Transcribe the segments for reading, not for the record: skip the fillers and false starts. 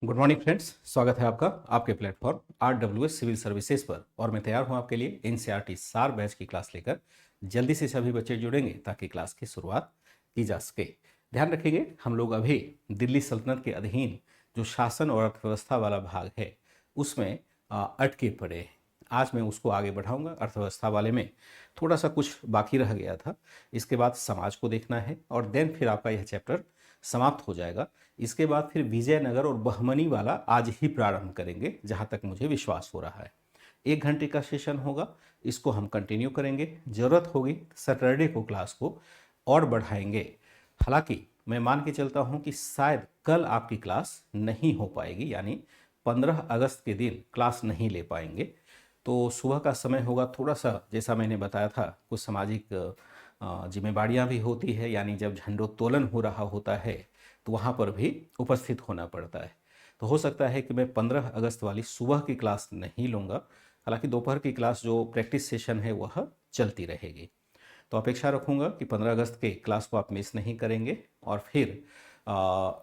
Good morning friends, स्वागत है आपका आपके प्लेटफॉर्म RWS सिविल सर्विसेज पर। और मैं तैयार हूं आपके लिए NCERT सार बैच की क्लास लेकर। जल्दी से सभी बच्चे जुड़ेंगे ताकि क्लास की शुरुआत की जा सके। ध्यान रखेंगे, हम लोग अभी दिल्ली सल्तनत के अधीन जो शासन और अर्थव्यवस्था वाला भाग है उसमें अटके पड़े हैं। आज मैं उसको आगे बढ़ाऊंगा। अर्थव्यवस्था वाले में थोड़ा सा कुछ बाकी रह गया था, इसके बाद समाज को देखना है और देन फिर आपका यह चैप्टर समाप्त हो जाएगा। इसके बाद फिर विजयनगर और बहमनी वाला आज ही प्रारंभ करेंगे, जहां तक मुझे विश्वास हो रहा है। 1 घंटे का सेशन होगा, इसको हम कंटिन्यू करेंगे। ज़रूरत होगी सैटरडे को क्लास को और बढ़ाएंगे। हालांकि मैं मान के चलता हूं कि शायद कल आपकी क्लास नहीं हो पाएगी, यानी 15 अगस्त के दिन क्लास नहीं ले पाएंगे। तो सुबह का समय होगा, थोड़ा सा जैसा मैंने बताया था कुछ सामाजिक जिम्मेवारियां भी होती है, यानी जब झंडोत्तोलन हो रहा होता है तो वहाँ पर भी उपस्थित होना पड़ता है। तो हो सकता है कि मैं 15 अगस्त वाली सुबह की क्लास नहीं लूँगा। हालांकि दोपहर की क्लास जो प्रैक्टिस सेशन है वह चलती रहेगी। तो अपेक्षा रखूँगा कि 15 अगस्त के क्लास को आप मिस नहीं करेंगे और फिर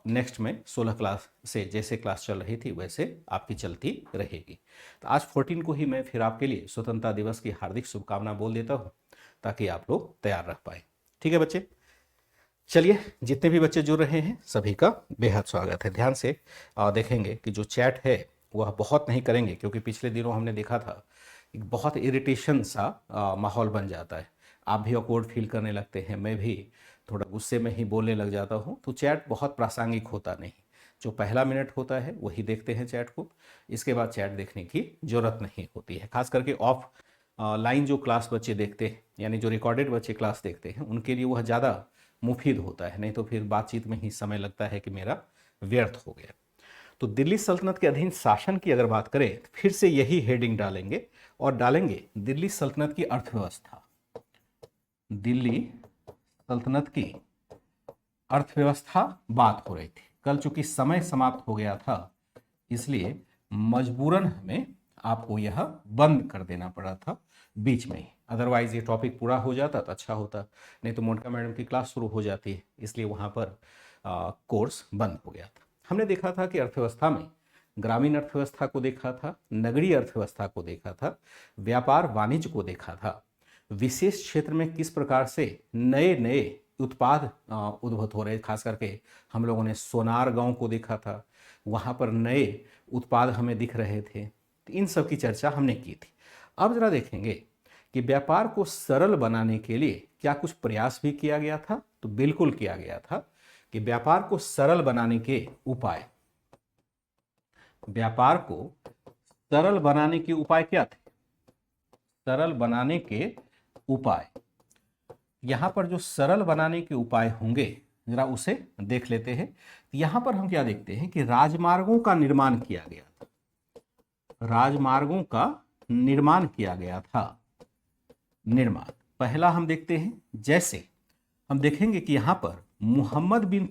नेक्स्ट में 16 क्लास से जैसे क्लास चल रही थी वैसे आपकी चलती रहेगी। तो आज 14 को ही मैं फिर आपके लिए स्वतंत्रता दिवस की हार्दिक शुभकामना बोल देता हूँ ताकि आप लोग तैयार रह पाए। ठीक है बच्चे, चलिए जितने भी बच्चे जुड़ रहे हैं सभी का बेहद स्वागत है। ध्यान से देखेंगे कि जो चैट है वह बहुत नहीं करेंगे, क्योंकि पिछले दिनों हमने देखा था एक बहुत इरिटेशन सा माहौल बन जाता है। आप भी ऑकवर्ड फील करने लगते हैं, मैं भी थोड़ा गुस्से में ही बोलने लग जाता हूँ। तो चैट बहुत प्रासंगिक होता नहीं। जो पहला मिनट होता है वही देखते हैं चैट को, इसके बाद चैट देखने की ज़रूरत नहीं होती है। खास करके ऑफ लाइन जो क्लास बच्चे देखते हैं, यानी जो रिकॉर्डेड बच्चे क्लास देखते हैं, उनके लिए वह ज़्यादा मुफीद होता है। नहीं तो फिर बातचीत में ही समय लगता है कि मेरा व्यर्थ हो गया। तो दिल्ली सल्तनत के अधीन शासन की अगर बात करें तो फिर से यही हेडिंग डालेंगे और डालेंगे दिल्ली सल्तनत की अर्थव्यवस्था। दिल्ली सल्तनत की अर्थव्यवस्था बात हो रही थी। कल चूंकि समय समाप्त हो गया था इसलिए मजबूरन हमें आपको यह बंद कर देना पड़ा था बीच में ही। अदरवाइज ये टॉपिक पूरा हो जाता तो अच्छा होता, नहीं तो मोनिका मैडम की क्लास शुरू हो जाती है, इसलिए वहाँ पर कोर्स बंद हो गया था। हमने देखा था कि अर्थव्यवस्था में ग्रामीण अर्थव्यवस्था को देखा था, नगरीय अर्थव्यवस्था को देखा था, व्यापार वाणिज्य को देखा था, विशेष क्षेत्र में किस प्रकार से नए नए उत्पाद उद्भूत हो रहे। खास करके हम लोगों ने सोनार गांव को देखा था, वहाँ पर नए उत्पाद हमें दिख रहे थे। तो इन सब की चर्चा हमने की थी। अब जरा देखेंगे कि व्यापार को सरल बनाने के लिए क्या कुछ प्रयास भी किया गया था। तो बिल्कुल किया गया था कि व्यापार को सरल बनाने के उपाय, व्यापार को सरल बनाने के उपाय क्या थे। सरल बनाने के उपाय, यहां पर जो सरल बनाने के उपाय होंगे जरा उसे देख लेते हैं। यहां पर हम क्या देखते हैं कि राजमार्गों का निर्माण किया गया था। राजमार्गों का निर्माण किया गया था। निर्माण पहला हम देखते हैं, जैसे हम देखेंगे कि यहां पर मोहम्मद बिन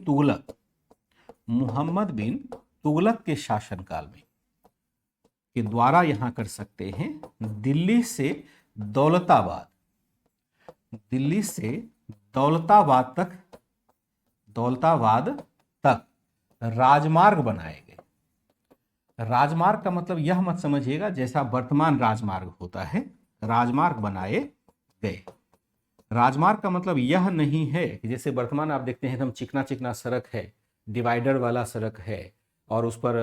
तुगलक के शासनकाल में के द्वारा यहां कर सकते हैं दिल्ली से दौलताबाद, दिल्ली से दौलताबाद तक राजमार्ग बनाए गए। राजमार्ग का मतलब यह मत समझिएगा जैसा वर्तमान राजमार्ग होता है, राजमार्ग बनाए गए। राजमार्ग का मतलब यह नहीं है कि जैसे वर्तमान आप देखते हैं एकदम चिकना चिकना सड़क है, डिवाइडर वाला सड़क है और उस पर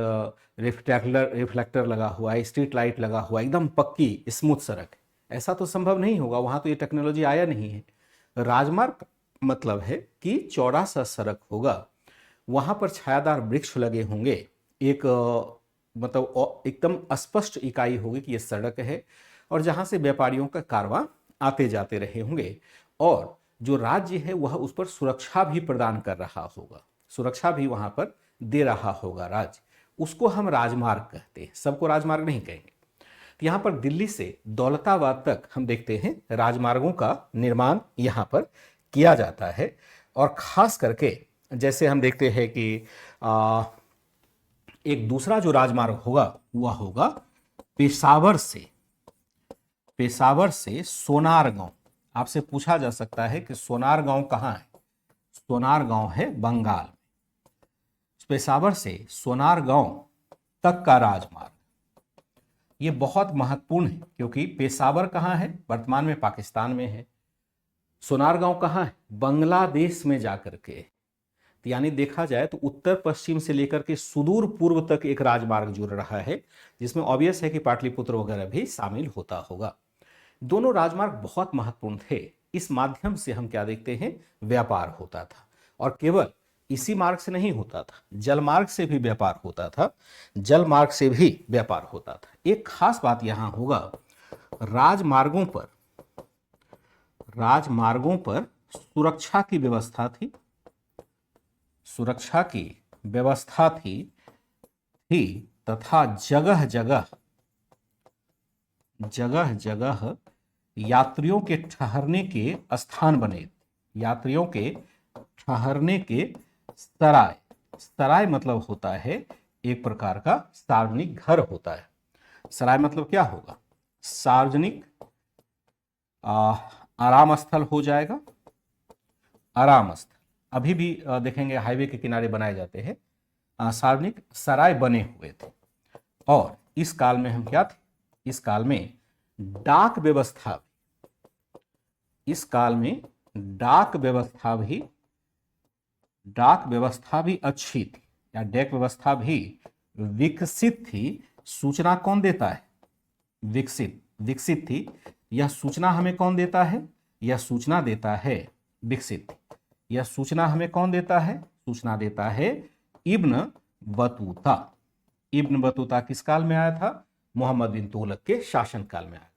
रिफ्लेक्टर लगा हुआ है, स्ट्रीट लाइट लगा हुआ है, एकदम पक्की स्मूथ सड़क है। ऐसा तो संभव नहीं होगा, वहां तो ये टेक्नोलॉजी आया नहीं है। राजमार्ग मतलब है कि चौड़ा सा सड़क होगा, वहां पर छायादार वृक्ष लगे होंगे, एक मतलब एकदम स्पष्ट इकाई होगी कि यह सड़क है और जहां से व्यापारियों का कारवां आते जाते रहे होंगे। और जो राज्य है वह उस पर सुरक्षा भी प्रदान कर रहा होगा, सुरक्षा भी वहां पर दे रहा होगा राज्य, उसको हम राजमार्ग कहते हैं। सबको राजमार्ग नहीं कहेंगे। तो यहां पर दिल्ली से दौलताबाद तक हम देखते हैं राजमार्गों का निर्माण यहां पर किया जाता है। और खास करके जैसे हम देखते हैं कि एक दूसरा जो राजमार्ग होगा वह होगा पेशावर से सोनारगांव। आपसे पूछा जा सकता है कि सोनारगांव कहाँ है। सोनारगांव है बंगाल। पेशावर से सोनारगांव तक का राजमार्ग। ये बहुत महत्वपूर्ण है क्योंकि पेशावर कहाँ है, वर्तमान में पाकिस्तान में है। सोनारगांव कहाँ है, बांग्लादेश में जाकर के। तो यानी देखा जाए तो उत्तर पश्चिम से लेकर के सुदूर पूर्व तक एक राजमार्ग जुड़ रहा है, जिसमें ऑब्वियस है कि पाटलिपुत्र वगैरह भी शामिल होता होगा। दोनों राजमार्ग बहुत महत्वपूर्ण थे। इस माध्यम से हम क्या देखते हैं, व्यापार होता था। और केवल इसी मार्ग से नहीं होता था, जल मार्ग से भी व्यापार होता था, जल मार्ग से भी व्यापार होता था। एक खास बात यहां होगा, राजमार्गों पर सुरक्षा की व्यवस्था थी, सुरक्षा की व्यवस्था थी तथा जगह जगह यात्रियों के ठहरने के स्थान बने। यात्रियों के ठहरने के सराय, सराय मतलब होता है एक प्रकार का सार्वजनिक घर होता है। सराय मतलब क्या होगा, सार्वजनिक आराम स्थल हो जाएगा। आराम स्थल अभी भी देखेंगे हाईवे के किनारे बनाए जाते हैं, सार्वजनिक सराय बने हुए थे। और इस काल में हम क्या थे, इस काल में डाक व्यवस्था, इस काल में डाक व्यवस्था भी अच्छी थी, या डाक व्यवस्था भी विकसित थी। सूचना कौन देता है, विकसित थी। यह सूचना हमें कौन देता है, यह सूचना देता है विकसित। यह सूचना हमें कौन देता है, सूचना देता है इब्न बतूता। इब्न बतूता किस काल में आया था, मोहम्मद बिन तुगलक के शासन काल में आया।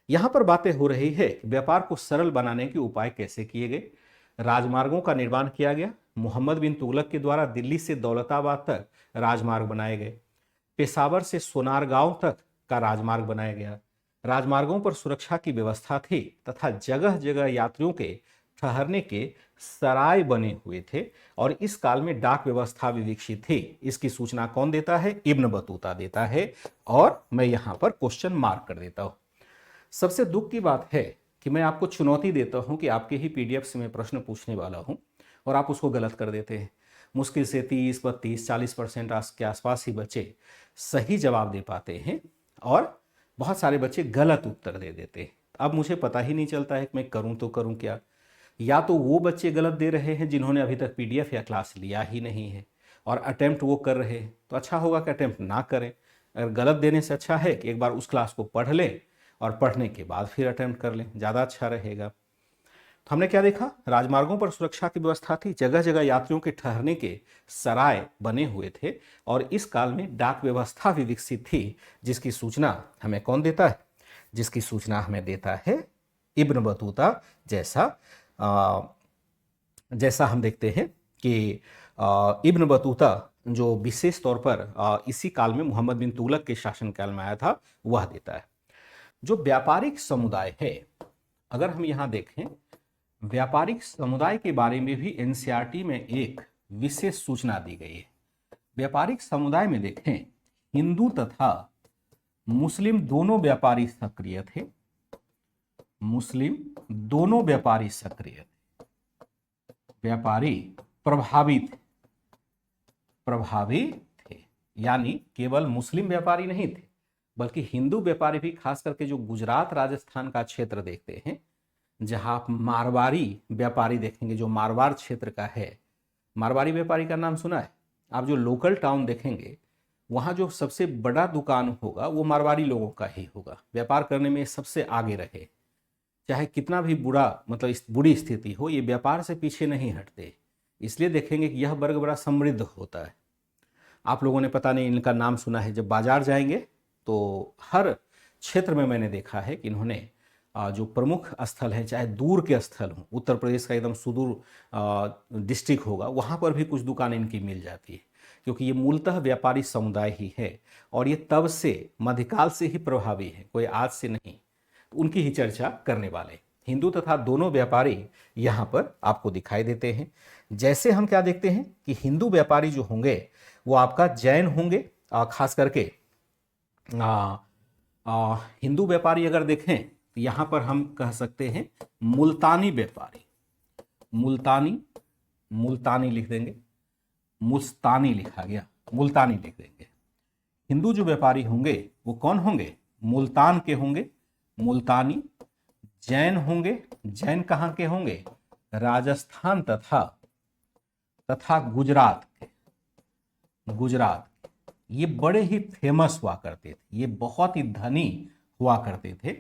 यहां पर बातें हो रही है व्यापार को सरल बनाने के उपाय कैसे किए गए। राजमार्गों का निर्माण किया गया। मोहम्मद बिन तुगलक के द्वारा दिल्ली से दौलताबाद तक राजमार्ग बनाए गए। पेशावर से सोनारगांव तक का राजमार्ग बनाया गया। राजमार्गों पर सुरक्षा की व्यवस्था थी तथा जगह जगह यात्रियों के ठहरने के सराय बने हुए थे। और इस काल में डाक व्यवस्था भी विकसित थी। इसकी सूचना कौन देता है, इब्न बतूता देता है। और मैं यहां पर क्वेश्चन मार्क कर देता हूं। सबसे दुख की बात है कि मैं आपको चुनौती देता हूं कि आपके ही पीडीएफ से मैं प्रश्न पूछने वाला हूं और आप उसको गलत कर देते हैं। मुश्किल से 30, 32, 40% के आसपास ही बच्चे सही जवाब दे पाते हैं और बहुत सारे बच्चे गलत उत्तर दे देते हैं। अब मुझे पता ही नहीं चलता है कि मैं करूं तो करूं क्या। या तो वो बच्चे गलत दे रहे हैं जिन्होंने अभी तक पीडीएफ या क्लास लिया ही नहीं है और अटेम्प्ट वो कर रहे हैं, तो अच्छा होगा कि अटेम्प्ट ना करें। अगर गलत देने से अच्छा है कि एक बार उस क्लास को पढ़ लें और पढ़ने के बाद फिर अटेम्प्ट कर लें, ज़्यादा अच्छा रहेगा। तो हमने क्या देखा, राजमार्गों पर सुरक्षा की व्यवस्था थी, जगह जगह यात्रियों के ठहरने के सराय बने हुए थे। और इस काल में डाक व्यवस्था भी विकसित थी, जिसकी सूचना हमें कौन देता है, जिसकी सूचना हमें देता है इब्न बतूता। जैसा हम देखते हैं कि इब्न बतूता जो विशेष तौर पर इसी काल में मोहम्मद बिन तुगलक के शासनकाल में आया था, वह देता है। जो व्यापारिक समुदाय है, अगर हम यहां देखें, व्यापारिक समुदाय के बारे में भी एनसीईआरटी में एक विशेष सूचना दी गई है। व्यापारिक समुदाय में देखें, हिंदू तथा मुस्लिम दोनों व्यापारी सक्रिय थे। मुस्लिम दोनों व्यापारी सक्रिय थे, व्यापारी प्रभावी थे। यानी केवल मुस्लिम व्यापारी नहीं थे बल्कि हिंदू व्यापारी भी, खास करके जो गुजरात राजस्थान का क्षेत्र देखते हैं, जहां आप मारवाड़ी व्यापारी देखेंगे, जो मारवाड़ क्षेत्र का है, मारवाड़ी व्यापारी का नाम सुना है। आप जो लोकल टाउन देखेंगे वहां जो सबसे बड़ा दुकान होगा वो मारवाड़ी लोगों का ही होगा। व्यापार करने में सबसे आगे रहे, चाहे कितना भी बुरी स्थिति हो, ये व्यापार से पीछे नहीं हटते। इसलिए देखेंगे कि यह वर्ग बड़ा समृद्ध होता है। आप लोगों ने पता नहीं इनका नाम सुना है, जब बाजार जाएंगे तो हर क्षेत्र में मैंने देखा है कि इन्होंने जो प्रमुख स्थल है, चाहे दूर के स्थल हो, उत्तर प्रदेश का एकदम सुदूर डिस्ट्रिक्ट होगा, वहाँ पर भी कुछ दुकानें इनकी मिल जाती है, क्योंकि ये मूलतः व्यापारी समुदाय ही है। और ये तब से, मध्यकाल से ही प्रभावी है, कोई आज से नहीं। उनकी ही चर्चा करने वाले हिंदू तथा दोनों व्यापारी यहाँ पर आपको दिखाई देते हैं। जैसे हम क्या देखते हैं कि हिंदू व्यापारी जो होंगे वो आपका जैन होंगे, खास करके हिंदू व्यापारी अगर देखें तो यहाँ पर हम कह सकते हैं मुल्तानी व्यापारी। मुल्तानी लिख देंगे, मुस्तानी लिखा गया, मुल्तानी लिख देंगे। हिंदू जो व्यापारी होंगे वो कौन होंगे? मुल्तान के होंगे, मुल्तानी। जैन होंगे, जैन कहाँ के होंगे? राजस्थान तथा गुजरात के, गुजरात। ये बड़े ही फेमस हुआ करते थे, ये बहुत ही धनी हुआ करते थे।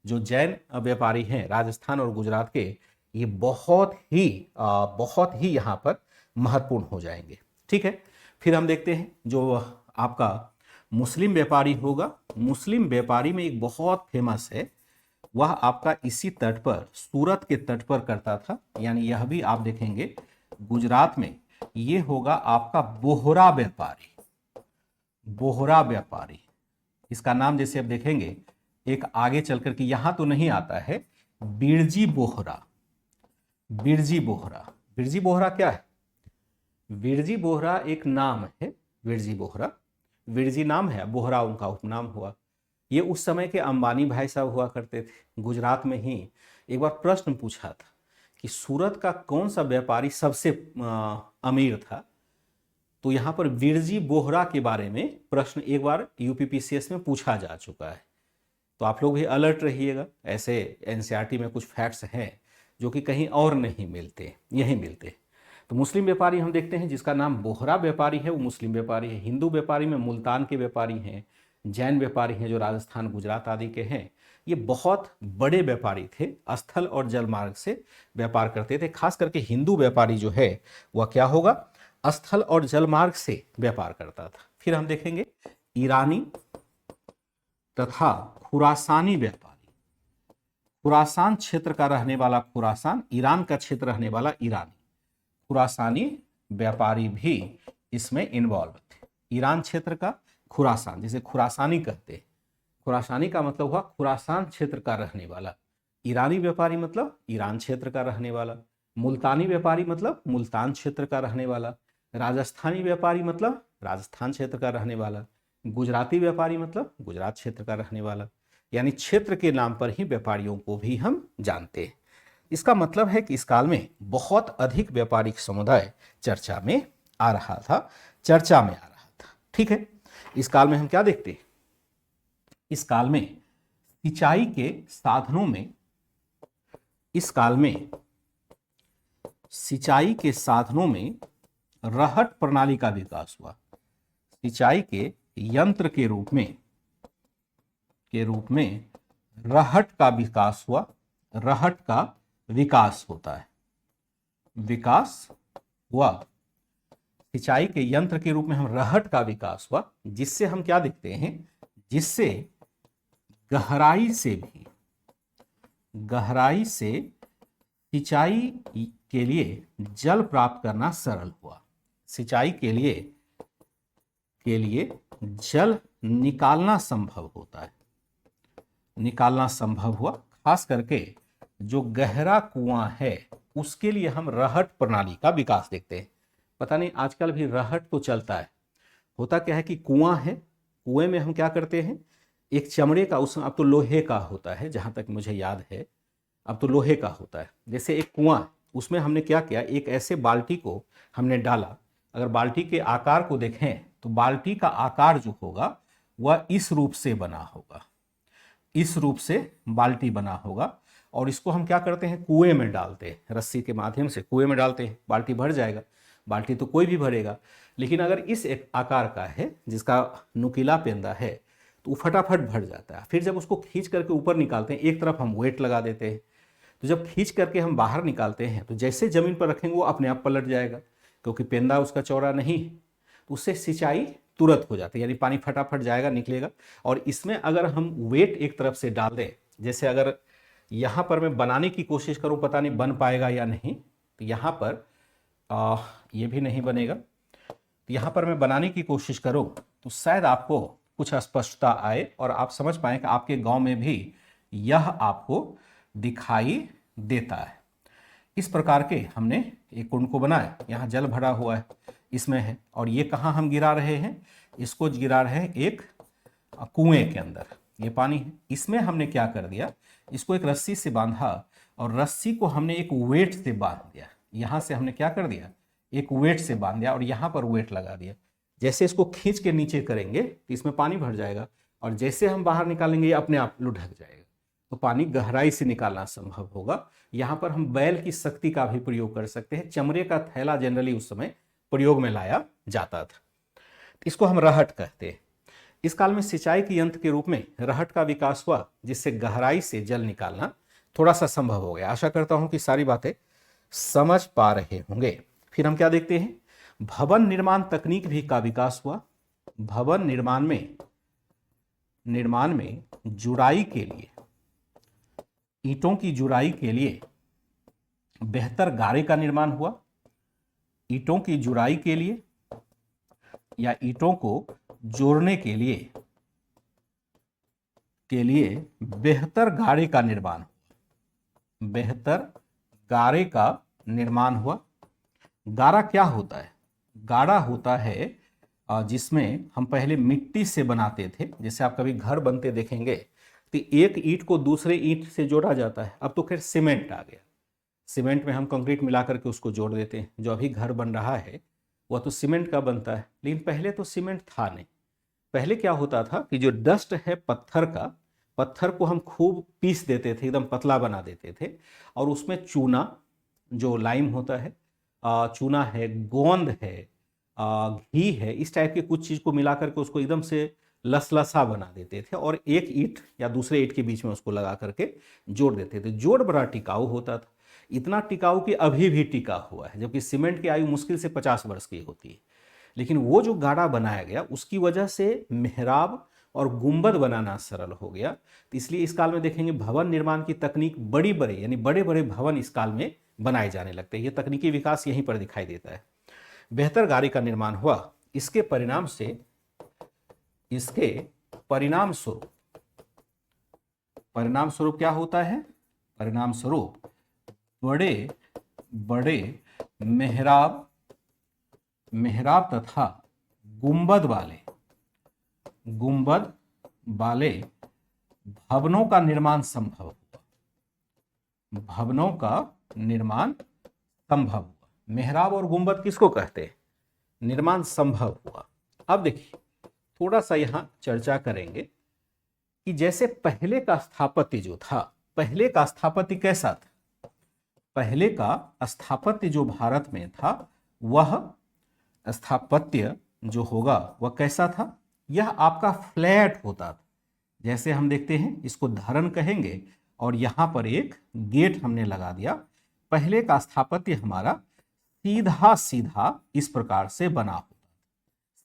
जो जैन व्यापारी हैं राजस्थान और गुजरात के, ये बहुत ही यहाँ पर महत्वपूर्ण हो जाएंगे। ठीक है, फिर हम देखते हैं जो आपका मुस्लिम व्यापारी होगा। मुस्लिम व्यापारी में एक बहुत फेमस है, वह आपका इसी तट पर, सूरत के तट पर करता था। यानी यह भी आप देखेंगे गुजरात में, ये होगा आपका बोहरा व्यापारी। बोहरा व्यापारी, इसका नाम जैसे आप देखेंगे एक आगे चल करके यहां तो नहीं आता है, बिरजी बोहरा। बिरजी बोहरा, बिरजी बोहरा क्या है? बिरजी बोहरा एक नाम है, बिरजी बोहरा, बिरजी नाम है, बोहरा उनका उपनाम हुआ। ये उस समय के अंबानी भाई साहब हुआ करते थे। गुजरात में ही एक बार प्रश्न पूछा था कि सूरत का कौन सा व्यापारी सबसे अमीर था, तो यहाँ पर बिरजी बोहरा के बारे में प्रश्न एक बार यूपीपीसीएस में पूछा जा चुका है। तो आप लोग भी अलर्ट रहिएगा, ऐसे एनसीईआरटी में कुछ फैक्ट्स हैं जो कि कहीं और नहीं मिलते, यहीं मिलते। तो मुस्लिम व्यापारी हम देखते हैं जिसका नाम बोहरा व्यापारी है, वो मुस्लिम व्यापारी है। हिंदू व्यापारी में मुल्तान के व्यापारी हैं, जैन व्यापारी हैं जो राजस्थान गुजरात आदि के हैं। ये बहुत बड़े व्यापारी थे, स्थल और जल मार्ग से व्यापार करते थे। खास करके हिंदू व्यापारी जो है वह क्या होगा? स्थल और जल मार्ग से व्यापार करता था। फिर हम देखेंगे ईरानी तथा खुरासानी व्यापारी। खुरासान क्षेत्र का रहने वाला खुरासान, ईरान का क्षेत्र रहने वाला ईरानी। खुरासानी व्यापारी भी इसमें इन्वॉल्व थे। ईरान क्षेत्र का खुरासान, जिसे खुरासानी कहते हैं। खुरासानी का मतलब हुआ खुरासान क्षेत्र का रहने वाला। ईरानी व्यापारी मतलब ईरान क्षेत्र का रहने वाला। मुल्तानी व्यापारी मतलब मुल्तान क्षेत्र का रहने वाला। राजस्थानी व्यापारी मतलब राजस्थान क्षेत्र का रहने वाला। गुजराती व्यापारी मतलब गुजरात क्षेत्र का रहने वाला। यानी क्षेत्र के नाम पर ही व्यापारियों को भी हम जानते हैं। इसका मतलब है कि इस काल में बहुत अधिक व्यापारिक समुदाय चर्चा में आ रहा था, चर्चा में आ रहा था। ठीक है, इस काल में हम क्या देखते हैं? इस काल में सिंचाई के साधनों में, इस काल में सिंचाई के साधनों में रहट प्रणाली का विकास हुआ। सिंचाई के यंत्र के रूप में रहट का विकास हुआ। रहट का विकास होता है, विकास हुआ। सिंचाई के यंत्र के रूप में हम रहट का विकास हुआ, जिससे हम क्या देखते हैं? जिससे गहराई से सिंचाई के लिए जल प्राप्त करना सरल हुआ। सिंचाई के लिए जल निकालना संभव होता है, निकालना संभव हुआ। खास करके जो गहरा कुआं है उसके लिए हम रहट प्रणाली का विकास देखते हैं। पता नहीं आजकल भी रहट तो चलता है। होता क्या है कि कुआं है, कुएं में हम क्या करते हैं? एक चमड़े का, उसमें अब तो लोहे का होता है, जहां तक मुझे याद है अब तो लोहे का होता है। जैसे एक कुआं, उसमें हमने क्या किया? एक ऐसे बाल्टी को हमने डाला। अगर बाल्टी के आकार को देखें तो बाल्टी का आकार जो होगा वह इस रूप से बना होगा, इस रूप से बाल्टी बना होगा। और इसको हम क्या करते हैं? कुएं में डालते हैं, रस्सी के माध्यम से कुएं में डालते हैं, बाल्टी भर जाएगा। बाल्टी तो कोई भी भरेगा, लेकिन अगर इस एक आकार का है जिसका नुकीला पेंदा है तो वो फटाफट भर जाता है। फिर जब उसको खींच करके ऊपर निकालते हैं, एक तरफ हम वेट लगा देते हैं, तो जब खींच करके हम बाहर निकालते हैं तो जैसे जमीन पर रखेंगे वो अपने आप पलट जाएगा, क्योंकि पेंदा उसका चौड़ा नहीं है। तो उससे सिंचाई तुरंत हो जाती है, यानी पानी फटाफट जाएगा, निकलेगा। और इसमें अगर हम वेट एक तरफ से डाल दें, जैसे अगर यहाँ पर मैं बनाने की कोशिश करूँ, पता नहीं बन पाएगा या नहीं, तो यहाँ पर ये भी नहीं बनेगा। तो यहाँ पर मैं बनाने की कोशिश करूँ तो शायद आपको कुछ स्पष्टता आए और आप समझ पाएँ कि आपके गांव में भी यह आपको दिखाई देता है। इस प्रकार के हमने एक कुंड को बनाया, यहाँ जल भरा हुआ है, इसमें है। और ये कहाँ हम गिरा रहे हैं? इसको गिरा रहे हैं एक कुएं के अंदर, ये पानी है। इसमें हमने क्या कर दिया? इसको एक रस्सी से बांधा और रस्सी को हमने एक वेट से बांध दिया। यहाँ से हमने क्या कर दिया? एक वेट से बांध दिया और यहाँ पर वेट लगा दिया। जैसे इसको खींच के नीचे करेंगे तो इसमें पानी भर जाएगा, और जैसे हम बाहर निकालेंगे ये अपने आप लुढ़क जाएगा, तो पानी गहराई से निकालना संभव होगा। यहाँ पर हम बैल की शक्ति का भी प्रयोग कर सकते हैं। चमड़े का थैला जनरली उस समय प्रयोग में लाया जाता था। इसको हम रहट कहते हैं। इस काल में सिंचाई के यंत्र के रूप में रहट का विकास हुआ, जिससे गहराई से जल निकालना थोड़ा सा संभव हो गया। आशा करता हूं कि सारी बातें समझ पा रहे होंगे। फिर हम क्या देखते हैं, भवन निर्माण तकनीक भी का विकास हुआ। भवन निर्माण में जुड़ाई के लिए, ईंटों की जुड़ाई के लिए बेहतर गारे का निर्माण हुआ। ईंटों की जुड़ाई के लिए या ईंटों को जोड़ने के लिए बेहतर गारे का निर्माण, बेहतर गारे का निर्माण हुआ। गारा क्या होता है? गारा होता है जिसमें हम पहले मिट्टी से बनाते थे। जैसे आप कभी घर बनते देखेंगे तो एक ईंट को दूसरे ईंट से जोड़ा जाता है। अब तो खैर सीमेंट आ गया, सीमेंट में हम कंक्रीट मिला करके उसको जोड़ देते हैं। जो अभी घर बन रहा है वह तो सीमेंट का बनता है, लेकिन पहले तो सीमेंट था नहीं। पहले क्या होता था कि जो डस्ट है पत्थर का, पत्थर को हम खूब पीस देते थे, एकदम पतला बना देते थे, और उसमें चूना, जो लाइम होता है, चूना है, गोंद है, घी है, इस टाइप के कुछ चीज़ को मिला करके उसको एकदम से लसलसा बना देते थे, और एक ईंट या दूसरे ईंट के बीच में उसको लगा करके जोड़ देते थे। जोड़ बड़ा टिकाऊ होता था, इतना टिकाऊ कि अभी भी टिका हुआ है, जबकि सीमेंट की आयु मुश्किल से 50 वर्ष की होती है। लेकिन वो जो गाड़ा बनाया गया उसकी वजह से मेहराब और गुंबद बनाना सरल हो गया। तो इसलिए इस काल में देखेंगे भवन निर्माण की तकनीक बड़ी बड़े यानी बड़े बड़े भवन इस काल में बनाए जाने लगते हैं। ये तकनीकी विकास यहीं पर दिखाई देता है। बेहतर गाड़ी का निर्माण हुआ। इसके परिणाम स्वरूप क्या होता है? परिणाम स्वरूप बड़े बड़े मेहराब तथा गुंबद वाले भवनों का निर्माण संभव हुआ। मेहराब और गुंबद किसको कहते हैं? निर्माण संभव हुआ। अब देखिए, थोड़ा सा यहां चर्चा करेंगे कि जैसे पहले का स्थापत्य जो था, पहले का स्थापत्य कैसा था? पहले का स्थापत्य जो भारत में था, वह स्थापत्य जो होगा वह कैसा था? यह आपका फ्लैट होता था। जैसे हम देखते हैं, इसको धरन कहेंगे, और यहां पर एक गेट हमने लगा दिया। पहले का स्थापत्य हमारा सीधा सीधा इस प्रकार से बना होता,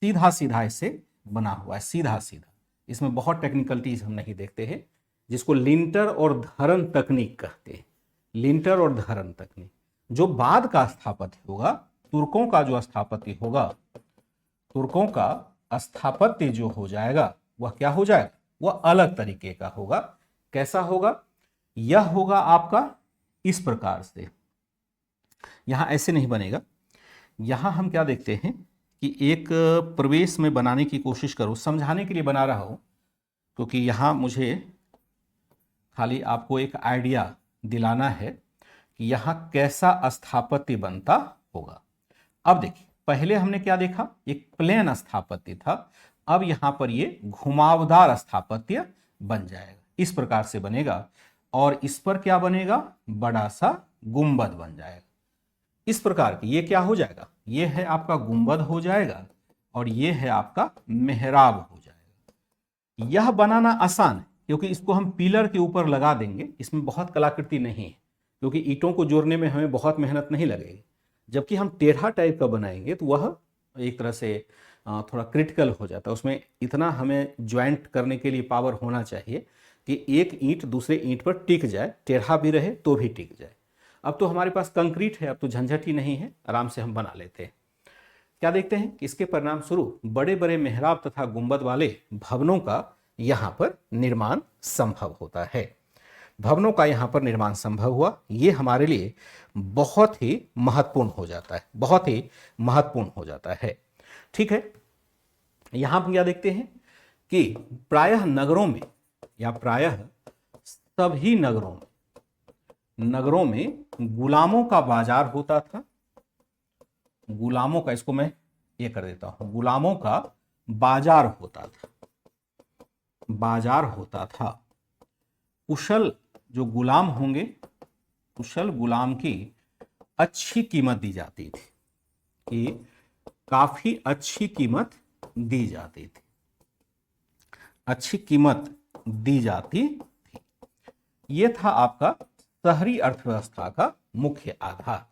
सीधा सीधा इससे बना हुआ है, सीधा सीधा। इसमें बहुत टेक्निकलिटीज हम नहीं देखते हैं, जिसको लिंटर और धरन तकनीक कहते हैं। लिंटर और धरन तकनीक। जो बाद का स्थापत्य होगा, तुर्कों का जो स्थापत्य होगा, तुर्कों का स्थापत्य जो हो जाएगा वह क्या हो जाएगा? वह अलग तरीके का होगा। कैसा होगा? यह होगा आपका इस प्रकार से, यहां ऐसे नहीं बनेगा। यहां हम क्या देखते हैं कि एक प्रवेश में बनाने की कोशिश करो, समझाने के लिए बना रहा हूं, क्योंकि यहां मुझे खाली आपको एक आइडिया दिलाना है कि यहां कैसा स्थापत्य बनता होगा। अब देखिए, पहले हमने क्या देखा? एक प्लेन स्थापत्य था। अब यहां पर ये घुमावदार स्थापत्य बन जाएगा, इस प्रकार से बनेगा, और इस पर क्या बनेगा? बड़ा सा गुंबद बन जाएगा, इस प्रकार की। ये क्या हो जाएगा? ये है आपका गुंबद हो जाएगा, और ये है आपका मेहराब हो जाएगा। यह बनाना आसान है, क्योंकि इसको हम पिलर के ऊपर लगा देंगे। इसमें बहुत कलाकृति नहीं है, क्योंकि ईंटों को जोड़ने में हमें बहुत मेहनत नहीं लगेगी। जबकि हम टेढ़ा टाइप का बनाएंगे तो वह एक तरह से थोड़ा क्रिटिकल हो जाता है। उसमें इतना हमें ज्वाइंट करने के लिए पावर होना चाहिए कि एक ईंट दूसरे ईंट पर टिक जाए, टेढ़ा भी रहे तो भी टिक जाए। अब तो हमारे पास कंक्रीट है, अब तो झंझट ही नहीं है, आराम से हम बना लेते हैं। क्या देखते हैं कि इसके परिणाम स्वरूप बड़े बड़े मेहराब तथा गुंबद वाले भवनों का यहां पर निर्माण संभव होता है। भवनों का यहां पर निर्माण संभव हुआ। ये हमारे लिए बहुत ही महत्वपूर्ण हो जाता है, बहुत ही महत्वपूर्ण हो जाता है। ठीक है, यहां पर क्या देखते हैं कि प्रायः नगरों में, या प्रायः सभी नगरों में गुलामों का बाजार होता था। गुलामों का, इसको मैं ये कर देता हूं, गुलामों का बाजार होता था, बाजार होता था। कुशल जो गुलाम होंगे, कुशल गुलाम की अच्छी कीमत दी जाती थी, कि काफी अच्छी कीमत दी जाती थी, अच्छी कीमत दी जाती थी। यह था आपका शहरी अर्थव्यवस्था का मुख्य आधार,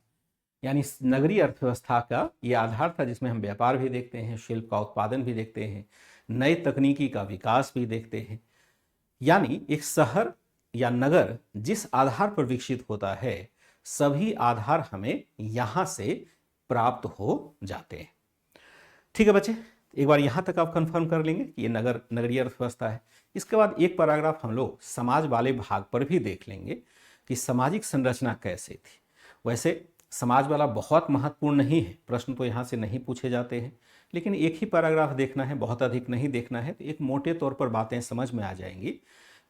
यानी नगरीय अर्थव्यवस्था का यह आधार था, जिसमें हम व्यापार भी देखते हैं, शिल्प का उत्पादन भी देखते हैं, नए तकनीकी का विकास भी देखते हैं। यानी एक शहर या नगर जिस आधार पर विकसित होता है, सभी आधार हमें यहां से प्राप्त हो जाते हैं। ठीक है बच्चे, एक बार यहां तक आप कंफर्म कर लेंगे कि ये नगरीय अर्थव्यवस्था है। इसके बाद एक पैराग्राफ हम लोग समाज वाले भाग पर भी देख लेंगे कि सामाजिक संरचना कैसे थी। वैसे समाज वाला बहुत महत्वपूर्ण नहीं है, प्रश्न तो यहाँ से नहीं पूछे जाते हैं, लेकिन एक ही पैराग्राफ देखना है, बहुत अधिक नहीं देखना है, तो एक मोटे तौर पर बातें समझ में आ जाएंगी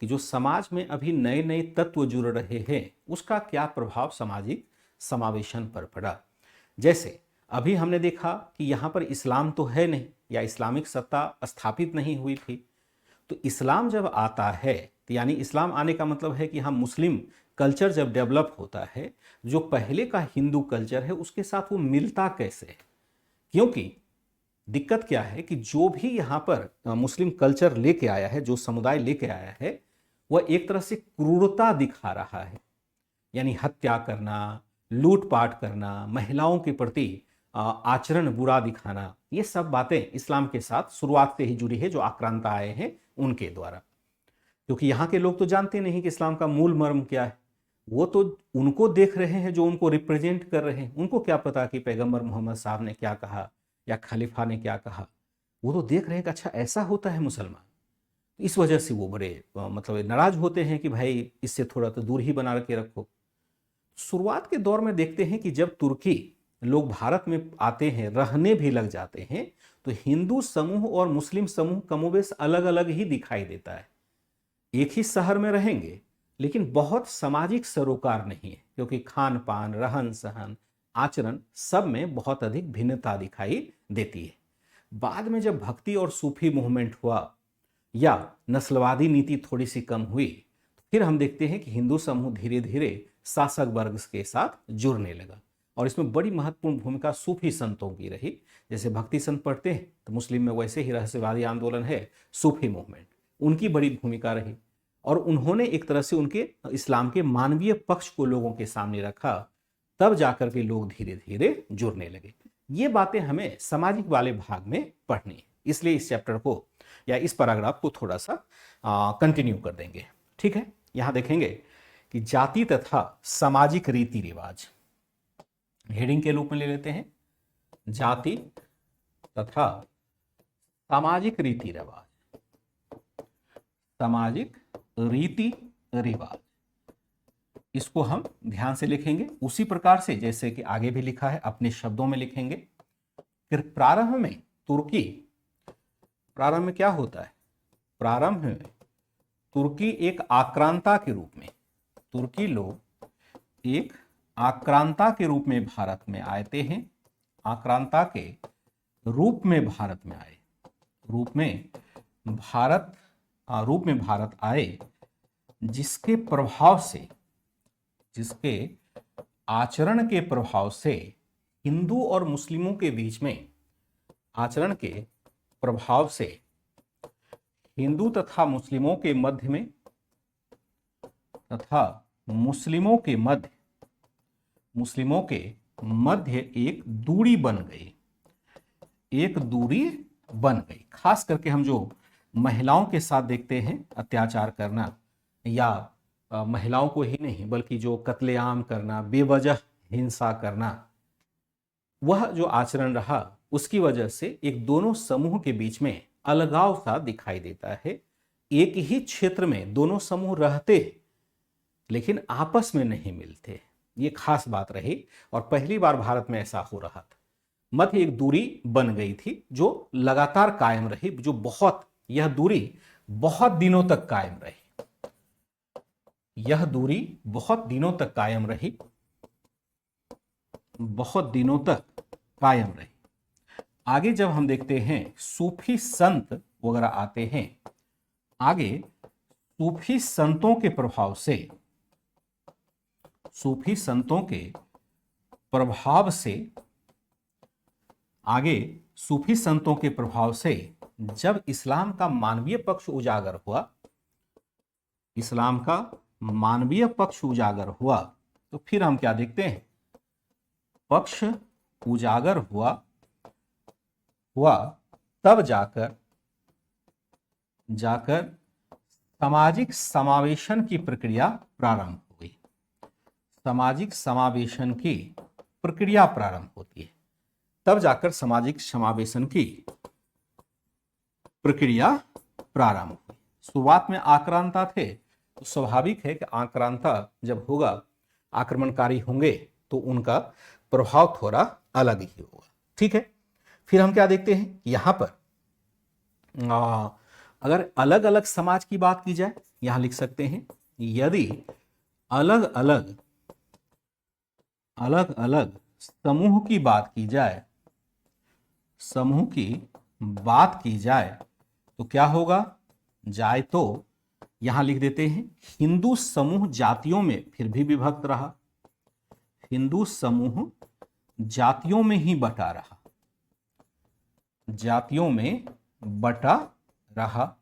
कि जो समाज में अभी नए नए तत्व जुड़ रहे हैं, उसका क्या प्रभाव सामाजिक समावेशन पर पड़ा। जैसे अभी हमने देखा कि यहाँ पर इस्लाम तो है नहीं, या इस्लामिक सत्ता स्थापित नहीं हुई थी। तो इस्लाम जब आता है, तो यानी इस्लाम आने का मतलब है कि हम मुस्लिम कल्चर जब डेवलप होता है, जो पहले का हिंदू कल्चर है उसके साथ वो मिलता कैसे है। क्योंकि दिक्कत क्या है कि जो भी यहाँ पर मुस्लिम कल्चर लेके आया है, जो समुदाय लेके आया है, वह एक तरह से क्रूरता दिखा रहा है, यानी हत्या करना, लूटपाट करना, महिलाओं के प्रति आचरण बुरा दिखाना, ये सब बातें इस्लाम के साथ शुरुआत से ही जुड़ी है, जो आक्रांता आए हैं उनके द्वारा। क्योंकि यहाँ के लोग तो जानते नहीं कि इस्लाम का मूल मर्म क्या है, वो तो उनको देख रहे हैं जो उनको रिप्रेजेंट कर रहे हैं। उनको क्या पता कि पैगंबर मोहम्मद साहब ने क्या कहा या खलीफा ने क्या कहा, वो तो देख रहे हैं कि अच्छा ऐसा होता है मुसलमान। इस वजह से वो बड़े मतलब नाराज होते हैं कि भाई इससे थोड़ा तो दूर ही बना के रखो। शुरुआत के दौर में देखते हैं कि जब तुर्की लोग भारत में आते हैं, रहने भी लग जाते हैं, तो हिंदू समूह और मुस्लिम समूह कमोबेश अलग अलग ही दिखाई देता है। एक ही शहर में रहेंगे, लेकिन बहुत सामाजिक सरोकार नहीं है, क्योंकि खान पान, रहन सहन, आचरण सब में बहुत अधिक भिन्नता दिखाई देती है। बाद में जब भक्ति और सूफी मूवमेंट हुआ, या नस्लवादी नीति थोड़ी सी कम हुई, फिर हम देखते हैं कि हिंदू समूह धीरे धीरे शासक वर्ग के साथ जुड़ने लगा। और इसमें बड़ी महत्वपूर्ण भूमिका सूफी संतों की रही। जैसे भक्ति संत पढ़ते हैं तो मुस्लिम में वैसे ही रहस्यवादी आंदोलन है, सूफी मूवमेंट, उनकी बड़ी भूमिका रही। और उन्होंने एक तरह से उनके इस्लाम के मानवीय पक्ष को लोगों के सामने रखा, तब जाकर के लोग धीरे धीरे जुड़ने लगे। ये बातें हमें सामाजिक वाले भाग में पढ़नी है, इसलिए इस चैप्टर को या इस पैराग्राफ को थोड़ा सा कंटिन्यू कर देंगे। ठीक है, यहां देखेंगे कि जाति तथा सामाजिक रीति रिवाज, हेडिंग के रूप में ले लेते हैं, जाति तथा सामाजिक रीति रिवाज, सामाजिक रीति रिवाज, इसको हम ध्यान से लिखेंगे उसी प्रकार से जैसे कि आगे भी लिखा है, अपने शब्दों में लिखेंगे। फिर प्रारंभ में तुर्की, प्रारंभ में क्या होता है, प्रारंभ में तुर्की एक आक्रांता के रूप में, तुर्की लोग एक आक्रांता के रूप में भारत में आते हैं, आक्रांता के रूप में भारत में आए, रूप में भारत आए, जिसके प्रभाव से, जिसके आचरण के प्रभाव से हिंदू और मुस्लिमों के बीच में, आचरण के प्रभाव से हिंदू तथा मुस्लिमों के मध्य में, तथा मुस्लिमों के मध्य एक दूरी बन गई, एक दूरी बन गई। खास करके हम जो महिलाओं के साथ देखते हैं अत्याचार करना, या महिलाओं को ही नहीं बल्कि जो कत्लेआम करना, बेवजह हिंसा करना, वह जो आचरण रहा, उसकी वजह से एक दोनों समूह के बीच में अलगाव सा दिखाई देता है। एक ही क्षेत्र में दोनों समूह रहते लेकिन आपस में नहीं मिलते, ये खास बात रही और पहली बार भारत में ऐसा हो रहा था। मध्य एक दूरी बन गई थी जो लगातार कायम रही, जो बहुत, यह दूरी बहुत दिनों तक कायम रही, यह दूरी बहुत दिनों तक कायम रही, बहुत दिनों तक कायम रही। आगे जब हम देखते हैं सूफी संत वगैरह आते हैं, आगे सूफी संतों के प्रभाव से, सूफी संतों के प्रभाव से, आगे सूफी संतों के प्रभाव से जब इस्लाम का मानवीय पक्ष उजागर हुआ, इस्लाम का मानवीय पक्ष उजागर हुआ, तो फिर हम क्या देखते हैं, पक्ष उजागर हुआ तब जाकर सामाजिक समावेशन की प्रक्रिया प्रारंभ हो गई। सामाजिक समावेशन की प्रक्रिया प्रारंभ होती है, तब जाकर सामाजिक समावेशन की प्रक्रिया प्रारंभ हुई। शुरुआत में आक्रांता थे, तो स्वाभाविक है कि आक्रांता जब होगा, आक्रमणकारी होंगे, तो उनका प्रभाव थोड़ा अलग ही होगा। ठीक है, फिर हम क्या देखते हैं यहां पर, अगर अलग अलग समाज की बात की जाए, यहां लिख सकते हैं, यदि अलग अलग समूह की बात की जाए, समूह की बात की जाए, तो क्या होगा, जाए तो यहां लिख देते हैं, हिंदू समूह जातियों में फिर भी विभक्त रहा, हिंदू समूह जातियों में ही बटा रहा, जातियों में बटा रहा।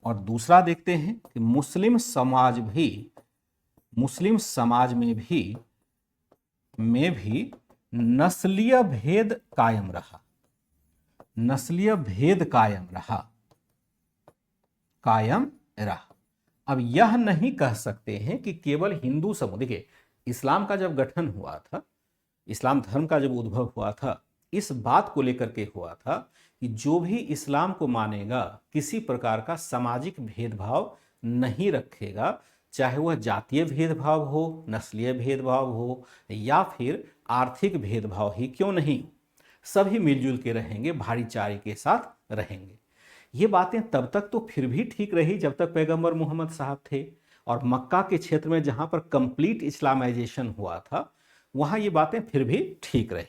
और दूसरा देखते हैं कि मुस्लिम समाज में भी नस्लीय भेद कायम रहा, नस्लीय भेद कायम रहा। अब यह नहीं कह सकते हैं कि केवल हिंदू समूह, देखिए इस्लाम का जब गठन हुआ था, इस्लाम धर्म का जब उद्भव हुआ था, इस बात को लेकर के हुआ था कि जो भी इस्लाम को मानेगा किसी प्रकार का सामाजिक भेदभाव नहीं रखेगा, चाहे वह जातीय भेदभाव हो, नस्लीय भेदभाव हो या फिर आर्थिक भेदभाव ही क्यों नहीं, सभी मिलजुल के रहेंगे, भाईचारे के साथ रहेंगे। ये बातें तब तक तो फिर भी ठीक रही जब तक पैगंबर मोहम्मद साहब थे, और मक्का के क्षेत्र में जहां पर कंप्लीट इस्लामाइजेशन हुआ था, वहां ये बातें फिर भी ठीक रही।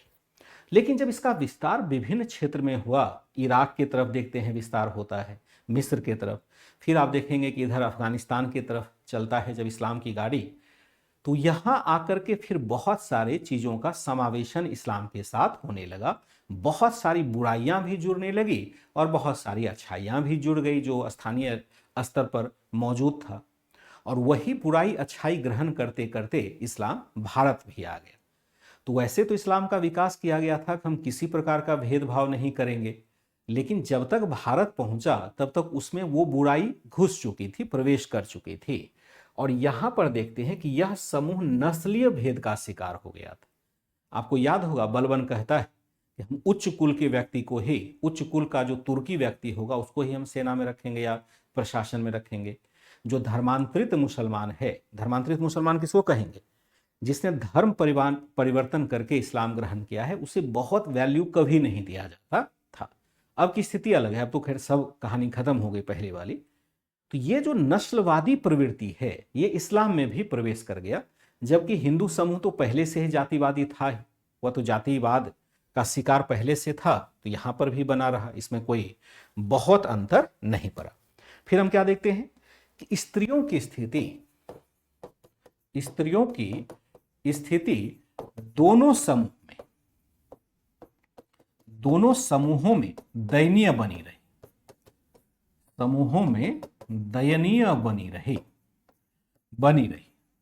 लेकिन जब इसका विस्तार विभिन्न क्षेत्र में हुआ, इराक की तरफ देखते हैं विस्तार होता है, मिस्र के तरफ, फिर आप देखेंगे कि इधर अफगानिस्तान की तरफ चलता है जब इस्लाम की गाड़ी, तो यहाँ आकर के फिर बहुत सारे चीज़ों का समावेशन इस्लाम के साथ होने लगा, बहुत सारी बुराइयां भी जुड़ने लगी और बहुत सारी अच्छाइयां भी जुड़ गई जो स्थानीय स्तर पर मौजूद था। और वही बुराई अच्छाई ग्रहण करते करते इस्लाम भारत भी आ गया। तो वैसे तो इस्लाम का विकास किया गया था कि हम किसी प्रकार का भेदभाव नहीं करेंगे, लेकिन जब तक भारत पहुंचा तब तक उसमें वो बुराई घुस चुकी थी, प्रवेश कर चुकी थी। और यहां पर देखते हैं कि यह समूह नस्लीय भेद का शिकार हो गया था। आपको याद होगा बलबन कहता है कि हम उच्च कुल के व्यक्ति को ही, उच्च कुल का जो तुर्की व्यक्ति होगा उसको ही हम सेना में रखेंगे या प्रशासन में रखेंगे। जो धर्मांतरित मुसलमान है, धर्मांतरित मुसलमान किसको कहेंगे, जिसने धर्म परिवर्तन करके इस्लाम ग्रहण किया है, उसे बहुत वैल्यू कभी नहीं दिया जाता था। अब की स्थिति अलग है, अब तो खैर सब कहानी खत्म हो गई पहले वाली। तो ये जो नस्लवादी प्रवृत्ति है ये इस्लाम में भी प्रवेश कर गया, जबकि हिंदू समूह तो पहले से ही जातिवादी था ही, वह तो जातिवाद का शिकार पहले से था, तो यहां पर भी बना रहा, इसमें कोई बहुत अंतर नहीं पड़ा। फिर हम क्या देखते हैं कि स्त्रियों की स्थिति दोनों समूहों में दयनीय बनी रही, समूहों में दयनीय बनी रही।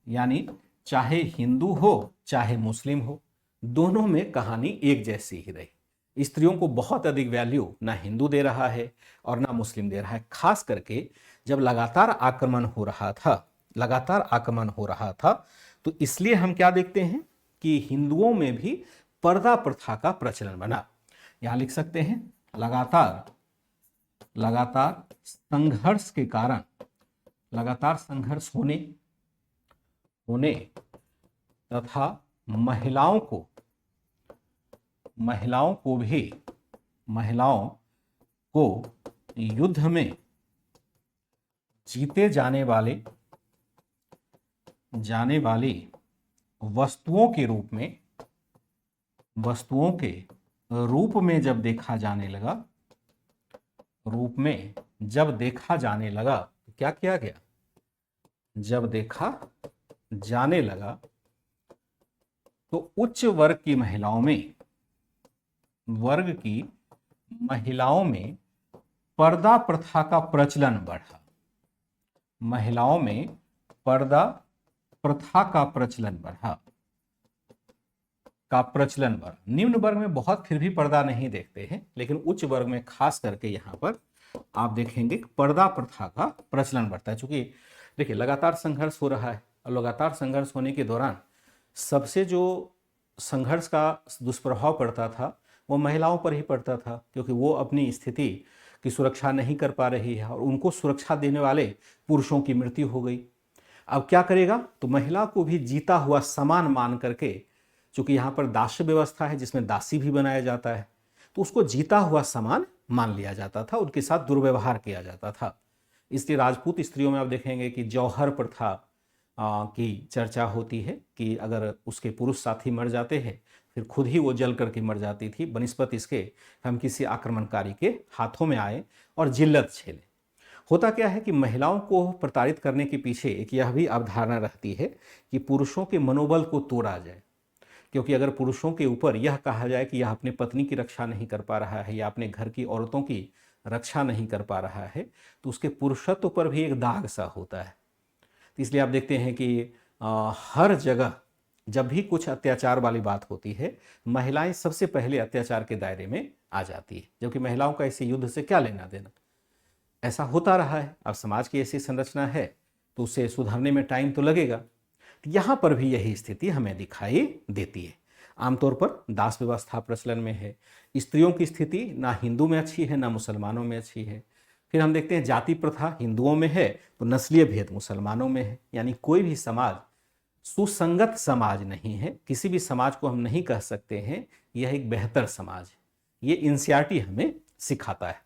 यानी चाहे हिंदू हो चाहे मुस्लिम हो, दोनों में कहानी एक जैसी ही रही। स्त्रियों को बहुत अधिक वैल्यू ना हिंदू दे रहा है और ना मुस्लिम दे रहा है। खास करके जब लगातार आक्रमण हो रहा था तो इसलिए हम क्या देखते हैं कि हिंदुओं में भी पर्दा प्रथा का प्रचलन बना। यहां लिख सकते हैं लगातार संघर्ष के कारण, लगातार संघर्ष होने तथा महिलाओं को युद्ध में जीते जाने वाली वस्तुओं के रूप में जब देखा जाने लगा, रूप में जब देखा जाने लगा तो क्या किया गया, जब देखा जाने लगा तो उच्च वर्ग की महिलाओं में, वर्ग की महिलाओं में पर्दा प्रथा का प्रचलन बढ़ा। महिलाओं में पर्दा प्रथा का प्रचलन बढ़ा, का प्रचलन बढ़ा। निम्न वर्ग में बहुत फिर भी पर्दा नहीं देखते हैं, लेकिन उच्च वर्ग में खास करके यहां पर आप देखेंगे पर्दा प्रथा का प्रचलन बढ़ता है। चूंकि देखिए लगातार संघर्ष हो रहा है और लगातार संघर्ष होने के दौरान सबसे जो संघर्ष का दुष्प्रभाव पड़ता था वो महिलाओं पर ही पड़ता था, क्योंकि वो अपनी स्थिति की सुरक्षा नहीं कर पा रही है और उनको सुरक्षा देने वाले पुरुषों की मृत्यु हो गई। अब क्या करेगा, तो महिला को भी जीता हुआ समान मान करके, चूंकि यहाँ पर दास्य व्यवस्था है जिसमें दासी भी बनाया जाता है, तो उसको जीता हुआ समान मान लिया जाता था, उनके साथ दुर्व्यवहार किया जाता था। इसलिए राजपूत स्त्रियों में आप देखेंगे कि जौहर प्रथा की चर्चा होती है कि अगर उसके पुरुष साथी मर जाते हैं फिर खुद ही वो जल करके मर जाती थी, बनिस्बत इसके हम किसी आक्रमणकारी के हाथों में आए और जिल्लत झेले। होता क्या है कि महिलाओं को प्रताड़ित करने के पीछे एक यह भी अवधारणा रहती है कि पुरुषों के मनोबल को तोड़ा जाए, क्योंकि अगर पुरुषों के ऊपर यह कहा जाए कि यह अपनी पत्नी की रक्षा नहीं कर पा रहा है या अपने घर की औरतों की रक्षा नहीं कर पा रहा है तो उसके पुरुषत्व पर भी एक दाग सा होता है। इसलिए आप देखते हैं कि हर जगह जब भी कुछ अत्याचार वाली बात होती है महिलाएं सबसे पहले अत्याचार के दायरे में आ जाती है, जबकि महिलाओं का इस युद्ध से क्या लेना देना। ऐसा होता रहा है, अब समाज की ऐसी संरचना है तो उसे सुधारने में टाइम तो लगेगा। यहाँ पर भी यही स्थिति हमें दिखाई देती है। आमतौर पर दास व्यवस्था प्रचलन में है, स्त्रियों की स्थिति ना हिंदू में अच्छी है ना मुसलमानों में अच्छी है। फिर हम देखते हैं जाति प्रथा हिंदुओं में है तो नस्लीय भेद मुसलमानों में है। यानी कोई भी समाज सुसंगत समाज नहीं है, किसी भी समाज को हम नहीं कह सकते हैं यह एक बेहतर समाज है। ये एनसीईआरटी हमें सिखाता है।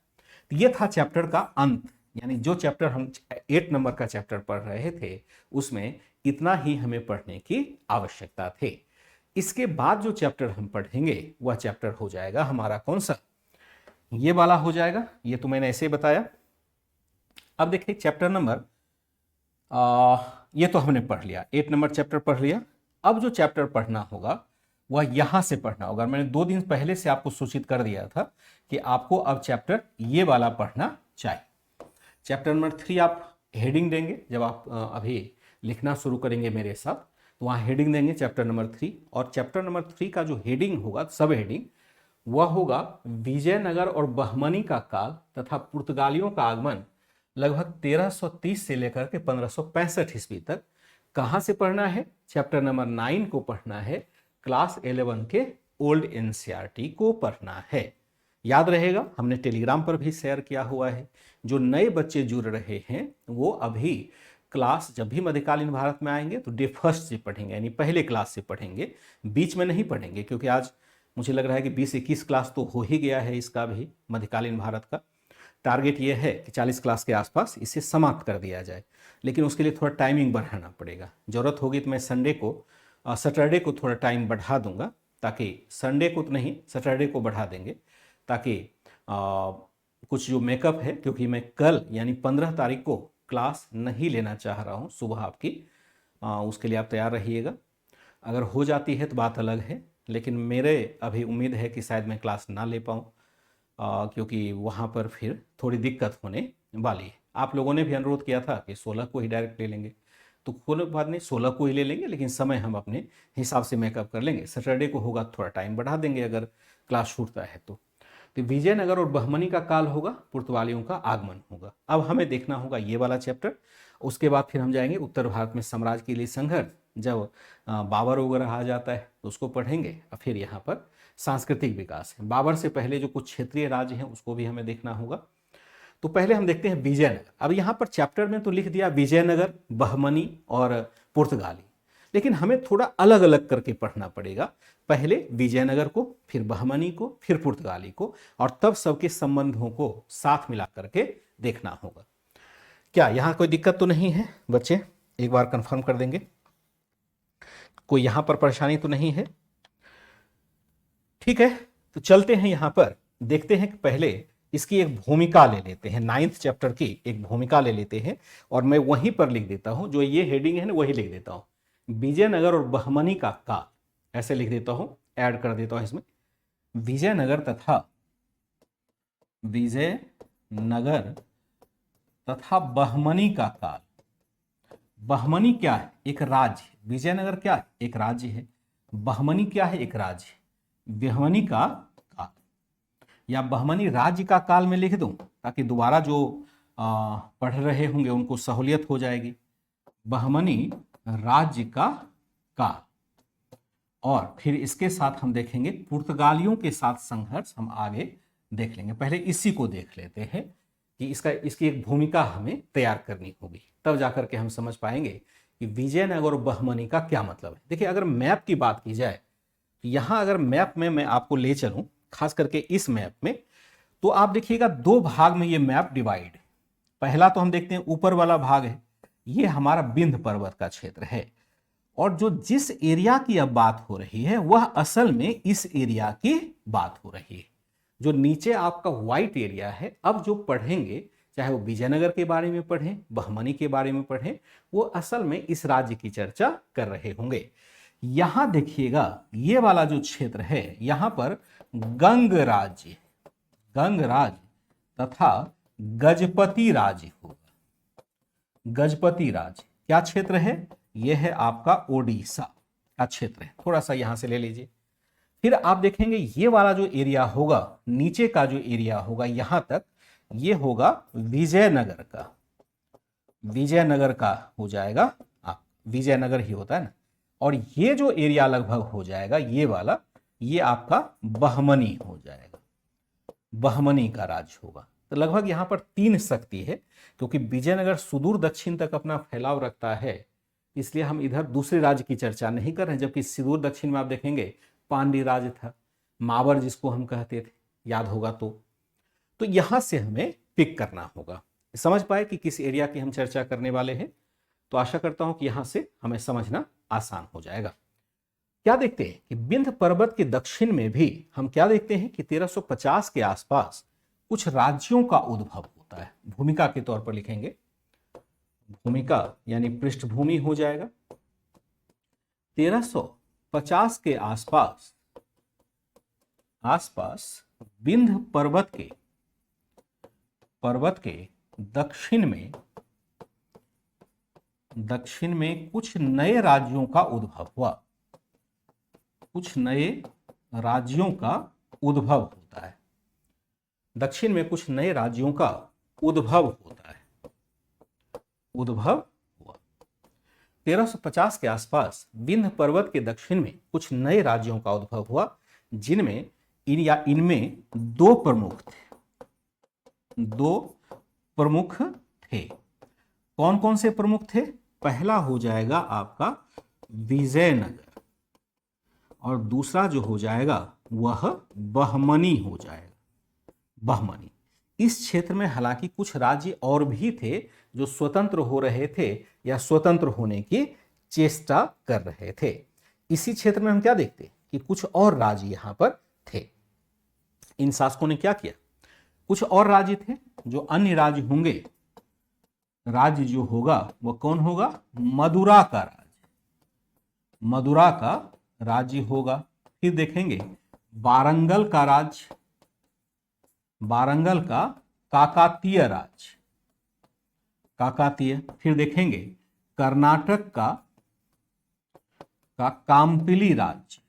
तो ये था चैप्टर का अंत, यानी जो चैप्टर हम 8 नंबर का चैप्टर पढ़ रहे थे उसमें इतना ही हमें पढ़ने की आवश्यकता थी। इसके बाद जो चैप्टर हम पढ़ेंगे वह चैप्टर हो जाएगा हमारा कौन सा, ये वाला हो जाएगा। ये तो मैंने ऐसे बताया। अब देखिए चैप्टर नंबर ये तो हमने पढ़ लिया, 8 नंबर चैप्टर पढ़ लिया। अब जो चैप्टर पढ़ना होगा वह यहां से पढ़ना होगा। मैंने 2 दिन पहले से आपको सूचित कर दिया था कि आपको अब चैप्टर ये वाला पढ़ना चाहिए। चैप्टर नंबर 3 आप हेडिंग देंगे, जब आप अभी लिखना शुरू करेंगे मेरे साथ तो वहाँ हेडिंग देंगे चैप्टर नंबर 3। और चैप्टर नंबर 3 का जो हेडिंग होगा, सब हेडिंग, वह होगा विजयनगर और बहमनी का काल तथा पुर्तगालियों का आगमन लगभग 1330 से लेकर के 1565 ईस्वी तक। कहाँ से पढ़ना है, चैप्टर नंबर 9 को पढ़ना है, क्लास 11 के ओल्ड एनसीईआरटी को पढ़ना है। याद रहेगा हमने टेलीग्राम पर भी शेयर किया हुआ है। जो नए बच्चे जुड़ रहे हैं वो अभी क्लास जब भी मध्यकालीन भारत में आएंगे तो डे फर्स्ट से पढ़ेंगे, यानी पहले क्लास से पढ़ेंगे, बीच में नहीं पढ़ेंगे, क्योंकि आज मुझे लग रहा है कि 20-21 क्लास तो हो ही गया है इसका भी। मध्यकालीन भारत का टारगेट ये है कि 40 क्लास के आसपास इसे समाप्त कर दिया जाए, लेकिन उसके लिए थोड़ा टाइमिंग बढ़ाना पड़ेगा। ज़रूरत होगी तो मैं सैटरडे को थोड़ा टाइम बढ़ा दूंगा, ताकि संडे को तो नहीं, सैटरडे को बढ़ा देंगे, ताकि कुछ जो मेकअप है, क्योंकि मैं कल यानी 15 तारीख को क्लास नहीं लेना चाह रहा हूँ सुबह आपकी, उसके लिए आप तैयार रहिएगा। अगर हो जाती है तो बात अलग है, लेकिन मेरे अभी उम्मीद है कि शायद मैं क्लास ना ले पाऊँ, क्योंकि वहाँ पर फिर थोड़ी दिक्कत होने वाली है। आप लोगों ने भी अनुरोध किया था कि 16 को ही डायरेक्ट ले लेंगे, तो कोई बात नहीं, 16 को ही ले लेंगे, लेकिन समय हम अपने हिसाब से मेकअप कर लेंगे। सैटरडे को होगा थोड़ा टाइम बढ़ा देंगे अगर क्लास छूटता है तो। विजयनगर और बहमनी का काल होगा, पुर्तगालियों का आगमन होगा। अब हमें देखना होगा ये वाला चैप्टर। उसके बाद फिर हम जाएंगे उत्तर भारत में साम्राज्य के लिए संघर्ष, जब बाबर वगैरह आ जाता है तो उसको पढ़ेंगे। और फिर यहाँ पर सांस्कृतिक विकास है, बाबर से पहले जो कुछ क्षेत्रीय राज्य हैं उसको भी हमें देखना होगा। तो पहले हम देखते हैं विजयनगर। अब यहाँ पर चैप्टर में तो लिख दिया विजयनगर, बहमनी और पुर्तगाली, लेकिन हमें थोड़ा अलग अलग करके पढ़ना पड़ेगा। पहले विजयनगर को, फिर बहमनी को, फिर पुर्तगाली को, और तब सबके संबंधों को साथ मिला करके देखना होगा। क्या यहाँ कोई दिक्कत तो नहीं है बच्चे? एक बार कंफर्म कर देंगे, कोई यहाँ पर परेशानी तो नहीं है? ठीक है, तो चलते हैं यहां पर, देखते हैं कि पहले इसकी एक भूमिका ले लेते हैं, 9th चैप्टर की एक भूमिका ले लेते हैं। और मैं वहीं पर लिख देता हूं, जो ये हेडिंग है ना वही लिख देता हूं, विजयनगर और बहमनी का काल, ऐसे लिख देता हूं, ऐड कर देता हूं इसमें, विजयनगर तथा बहमनी का काल। बहमनी क्या है? एक राज्य। विजयनगर क्या है? एक राज्य है। बहमनी क्या है? एक राज्य। बहमनी का काल या बहमनी राज्य का काल में लिख दूं, ताकि दोबारा जो पढ़ रहे होंगे उनको सहूलियत हो जाएगी। बहमनी राज्य का काल। और फिर इसके साथ हम देखेंगे पुर्तगालियों के साथ संघर्ष, हम आगे देख लेंगे। पहले इसी को देख लेते हैं कि इसकी एक भूमिका हमें तैयार करनी होगी, तब जाकर के हम समझ पाएंगे कि विजयनगर और बहमनी का क्या मतलब है। देखिए, अगर मैप की बात की जाए तो यहां अगर मैप में मैं आपको ले चलूं, खास करके इस मैप में, तो आप देखिएगा दो भाग में ये मैप डिवाइड है। पहला तो हम देखते हैं ऊपर वाला भाग है, ये हमारा विंध्य पर्वत का क्षेत्र है। और जो जिस एरिया की अब बात हो रही है वह असल में इस एरिया की बात हो रही है। जो नीचे आपका व्हाइट एरिया है, अब जो पढ़ेंगे, चाहे वो विजयनगर के बारे में पढ़ें, बहमनी के बारे में पढ़ें, वो असल में इस राज्य की चर्चा कर रहे होंगे। यहां देखिएगा ये वाला जो क्षेत्र है, यहां पर गंग राज्य तथा गजपति राज्य होगा। गजपति राज्य क्या क्षेत्र है? यह है आपका ओडिशा का क्षेत्र है। थोड़ा सा यहां से ले लीजिए। फिर आप देखेंगे ये वाला जो एरिया होगा, नीचे का जो एरिया होगा यहां तक, ये होगा विजयनगर का हो जाएगा। विजयनगर ही होता है ना। और ये जो एरिया लगभग हो जाएगा ये वाला, ये आपका बहमनी हो जाएगा, बहमनी का राज्य होगा। तो लगभग यहां पर 3 शक्ति है, क्योंकि विजयनगर सुदूर दक्षिण तक अपना फैलाव रखता है, इसलिए हम इधर दूसरे राज्य की चर्चा नहीं कर रहे हैं। जबकि सुदूर दक्षिण में आप देखेंगे पांड्य राज्य था, मावर जिसको हम कहते थे, याद होगा तो यहां से हमें पिक करना होगा। समझ पाए कि किस एरिया की हम चर्चा करने वाले हैं? तो आशा करता हूं कि यहां से हमें समझना आसान हो जाएगा। क्या देखते हैं कि विंध्य पर्वत के दक्षिण में भी हम क्या देखते हैं कि 1350 के आसपास कुछ राज्यों का उद्भव होता है। भूमिका के तौर पर लिखेंगे, भूमिका यानी पृष्ठभूमि हो जाएगा। 1350 के आसपास विंध्य पर्वत के दक्षिण में कुछ नए राज्यों का उद्भव हुआ। कुछ नए राज्यों का उद्भव होता है। दक्षिण में कुछ नए राज्यों का उद्भव होता है। उद्भव हुआ 1350 के आसपास विंध्य पर्वत के दक्षिण में कुछ नए राज्यों का उद्भव हुआ, जिनमें इनमें 2 प्रमुख थे। कौन कौन से प्रमुख थे? पहला हो जाएगा आपका विजयनगर, और दूसरा जो हो जाएगा वह बहमनी हो जाएगा। बहमनी। इस क्षेत्र में हालांकि कुछ राज्य और भी थे जो स्वतंत्र हो रहे थे या स्वतंत्र होने की चेष्टा कर रहे थे। इसी क्षेत्र में हम क्या देखते कि कुछ और राज्य यहां पर थे। इन शासकों ने क्या किया? कुछ और राज्य थे जो अन्य राज्य होंगे। राज्य जो होगा वह कौन होगा? मदुरा का राज्य। मदुरा का राज्य होगा। फिर देखेंगे वारंगल का राज्य, वारंगल का काकातीय राज्य, काकातीय। फिर देखेंगे कर्नाटक का काम्पिली राज्य,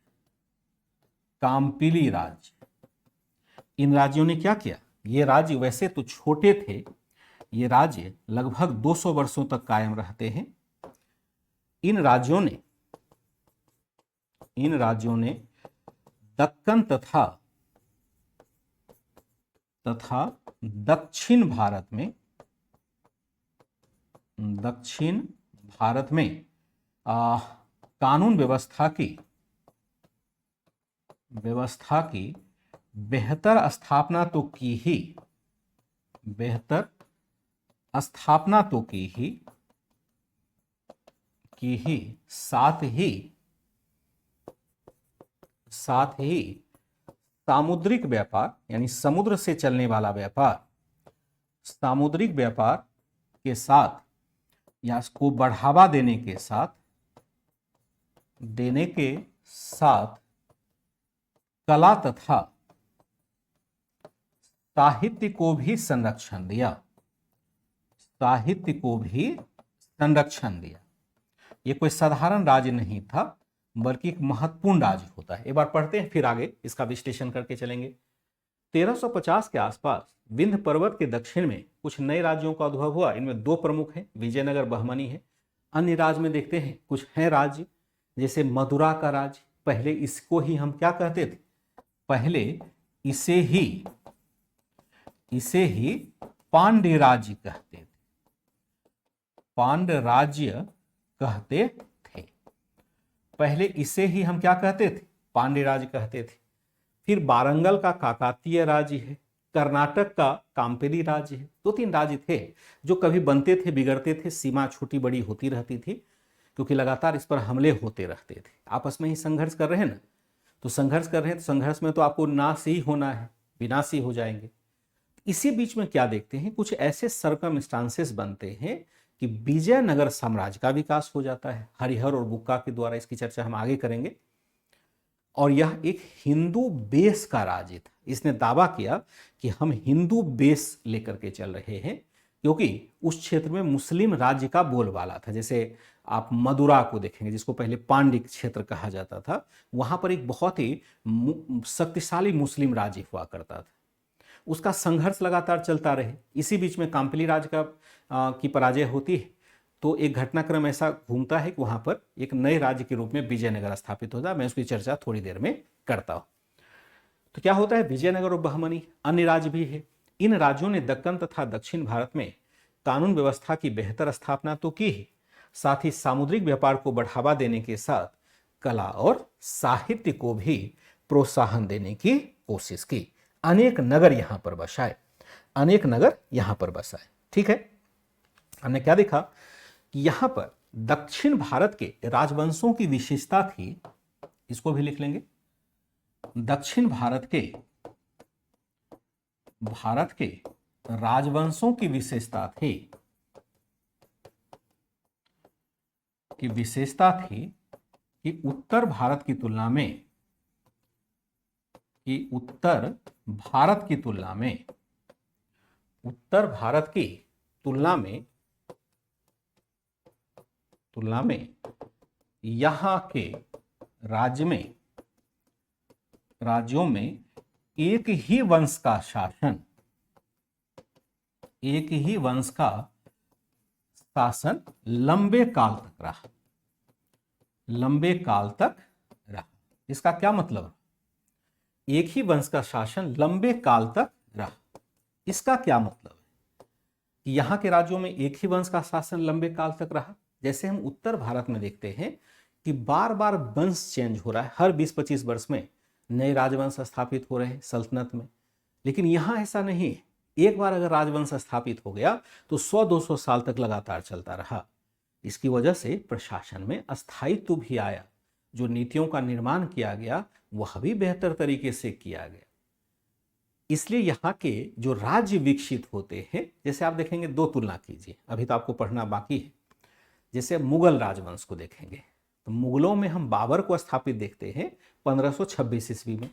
काम्पिली राज्य। इन राज्यों ने क्या किया? ये राज्य वैसे तो छोटे थे, ये राज्य लगभग 200 वर्षों तक कायम रहते हैं। इन राज्यों ने दक्कन तथा दक्षिण भारत में कानून व्यवस्था की बेहतर स्थापना तो की ही, साथ ही सामुद्रिक व्यापार यानी समुद्र से चलने वाला व्यापार, सामुद्रिक व्यापार के साथ या इसको बढ़ावा देने के साथ कला तथा साहित्य को भी संरक्षण दिया, साहित्य को भी संरक्षण दिया। ये कोई साधारण राज्य नहीं था बल्कि एक महत्वपूर्ण राज्य होता है। एक बार पढ़ते हैं फिर आगे इसका विश्लेषण करके चलेंगे। 1350 के आसपास विंध्य पर्वत के दक्षिण में कुछ नए राज्यों का उद्भव हुआ। इनमें दो प्रमुख हैं, विजयनगर, बहमनी है। अन्य राज्य में देखते हैं कुछ हैं राज्य, जैसे मदुरा का राज्य। पहले इसको ही हम क्या कहते थे, पहले इसे ही पांड्य राज्य कहते थे, पांड्य राज्य कहते थे। पहले इसे ही हम क्या कहते थे, पांड्य राज्य कहते थे। फिर वारंगल का काकातीय राज्य है, कर्नाटक का कांपेरी राज्य है। दो तीन राज्य थे जो कभी बनते थे, बिगड़ते थे, सीमा छोटी बड़ी होती रहती थी क्योंकि लगातार इस पर हमले होते रहते थे। आपस में ही संघर्ष कर रहे हैं ना, तो संघर्ष कर रहे हैं तो संघर्ष में तो आपको नाश ही होना है, विनाश ही हो जाएंगे। इसी बीच में क्या देखते हैं, कुछ ऐसे सर्कमस्टांसेस बनते हैं कि विजयनगर साम्राज्य का विकास हो जाता है हरिहर और बुक्का के द्वारा। इसकी चर्चा हम आगे करेंगे। और यह एक हिंदू बेस का राज्य था। इसने दावा किया कि हम हिंदू बेस लेकर के चल रहे हैं क्योंकि उस क्षेत्र में मुस्लिम राज्य का बोलबाला था। जैसे आप मदुरा को देखेंगे जिसको पहले पांड्य क्षेत्र कहा जाता था, वहां पर एक बहुत ही शक्तिशाली मुस्लिम राज्य हुआ करता था। उसका संघर्ष लगातार चलता रहे। इसी बीच में कांपिली राज्य की पराजय होती है तो एक घटनाक्रम ऐसा घूमता है कि वहां पर एक नए राज्य के रूप में विजयनगर स्थापित होता है। मैं उसकी चर्चा थोड़ी देर में करता हूं। तो क्या होता है, विजयनगर और बहमनी अन्य राज्य भी है। इन राज्यों ने दक्कन तथा दक्षिण भारत में कानून व्यवस्था की बेहतर स्थापना तो की ही, साथ ही सामुद्रिक व्यापार को बढ़ावा देने के साथ कला और साहित्य को भी प्रोत्साहन देने की कोशिश की। अनेक नगर यहां पर बसाए, अनेक नगर यहां पर बसाए। ठीक है, हमने क्या देखा कि यहां पर दक्षिण भारत के राजवंशों की विशेषता थी, इसको भी लिख लेंगे। दक्षिण भारत के राजवंशों की विशेषता थी कि उत्तर भारत की तुलना में यहां के राज्यों में एक ही वंश का शासन लंबे काल तक रहा। इसका क्या मतलब है, एक ही वंश का शासन लंबे काल तक रहा। इसका क्या मतलब है कि यहां के राज्यों में एक ही वंश का शासन लंबे काल तक रहा। जैसे हम उत्तर भारत में देखते हैं कि बार बार वंश चेंज हो रहा है, हर 20-25 वर्ष में नए राजवंश स्थापित हो रहे हैं सल्तनत में। लेकिन यहां ऐसा नहीं है, एक बार अगर राजवंश स्थापित हो गया तो 100-200 साल तक लगातार चलता रहा। इसकी वजह से प्रशासन में अस्थायित्व भी आया, जो नीतियों का निर्माण किया गया वह भी बेहतर तरीके से किया गया। इसलिए यहाँ के जो राज्य विकसित होते हैं, जैसे आप देखेंगे, दो तुलना कीजिए, अभी तो आपको पढ़ना बाकी है। जैसे मुगल राजवंश को देखेंगे तो मुगलों में हम बाबर को स्थापित देखते हैं 1526 ईस्वी में,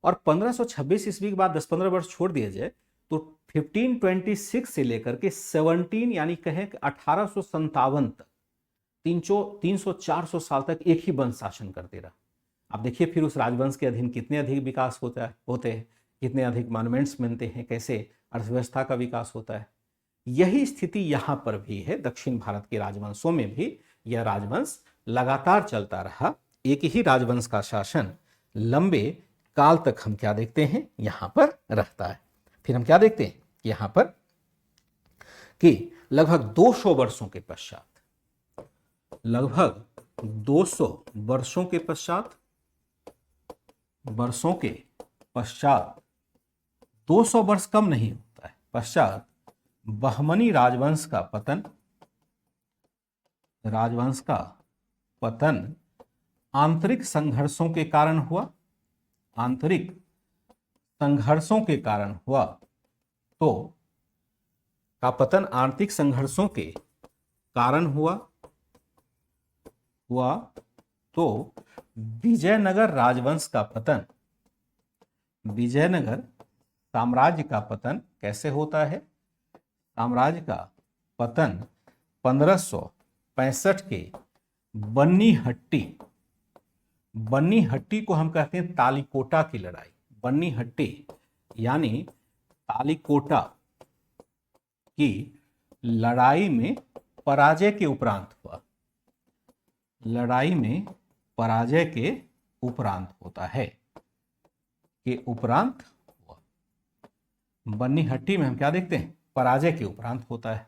और 1526 ईस्वी के बाद 10-15 वर्ष छोड़ दिए जाए तो 1526 से लेकर के 17 यानी कहें 1857 तक 300-400 साल तक एक ही वंश शासन करते रहा। आप देखिए फिर उस राजवंश के अधीन कितने अधिक विकास होते हैं, कितने अधिक मॉन्यूमेंट्स बनते हैं, कैसे अर्थव्यवस्था का विकास होता है। यही स्थिति यहाँ पर भी है। दक्षिण भारत के राजवंशों में भी यह राजवंश लगातार चलता रहा। एक ही राजवंश का शासन लंबे काल तक हम क्या देखते हैं, यहाँ पर रहता है। फिर हम क्या देखते हैं यहाँ पर कि लगभग 200 वर्षों के पश्चात, 200 वर्ष कम नहीं होता है पश्चात, बहमनी राजवंश का पतन आंतरिक संघर्षों के कारण हुआ। आंतरिक संघर्षों के कारण हुआ तो का पतन आंतरिक संघर्षों के कारण हुआ तो विजयनगर राजवंश का पतन, विजयनगर साम्राज्य का पतन कैसे होता है? साम्राज्य का पतन 1565 के बन्नी हट्टी को हम कहते हैं तालीकोटा की लड़ाई। बन्नी हट्टी यानी तालीकोटा की लड़ाई में पराजय के उपरांत हुआ। लड़ाई में पराजय के उपरांत होता है, के उपरांत हुआ। बन्नी हट्टी में हम क्या देखते हैं? पराजय के उपरांत होता है।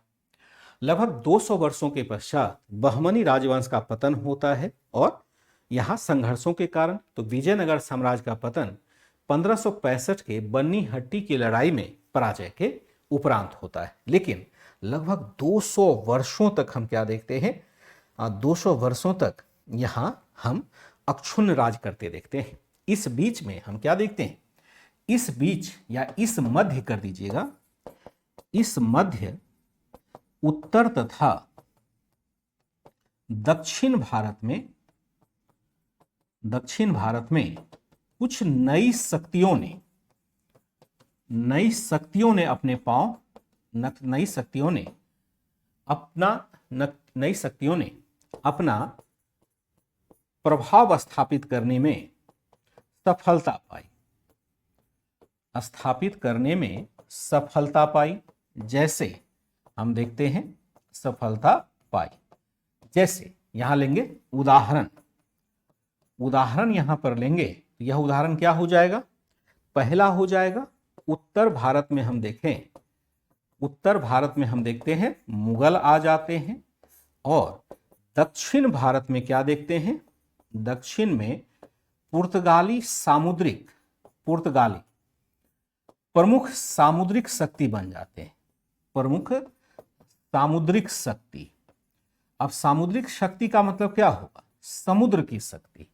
लगभग 200 वर्षों के पश्चात बहमनी राजवंश का पतन होता है और यहां संघर्षों के कारण तो विजयनगर साम्राज्य का पतन 1565 के बन्नी हट्टी की लड़ाई में पराजय के उपरांत होता है। लेकिन लगभग 200 वर्षों तक हम क्या देखते हैं? 200 वर्षों तक यहां हम अक्षुण्ण राज करते देखते हैं। इस बीच में हम क्या देखते हैं? इस बीच या इस मध्य कर दीजिएगा, इस मध्य उत्तर तथा दक्षिण भारत में कुछ नई शक्तियों ने अपने पांव, नई शक्तियों ने अपना प्रभाव स्थापित करने में सफलता पाई। जैसे हम देखते हैं सफलता पाई, जैसे यहां लेंगे उदाहरण यहां पर लेंगे तो यह उदाहरण क्या हो जाएगा? पहला हो जाएगा उत्तर भारत में हम देखते हैं मुगल आ जाते हैं और दक्षिण भारत में क्या देखते हैं? दक्षिण में पुर्तगाली प्रमुख सामुद्रिक शक्ति बन जाते हैं। प्रमुख सामुद्रिक शक्ति। अब सामुद्रिक शक्ति का मतलब क्या होगा? समुद्र की शक्ति।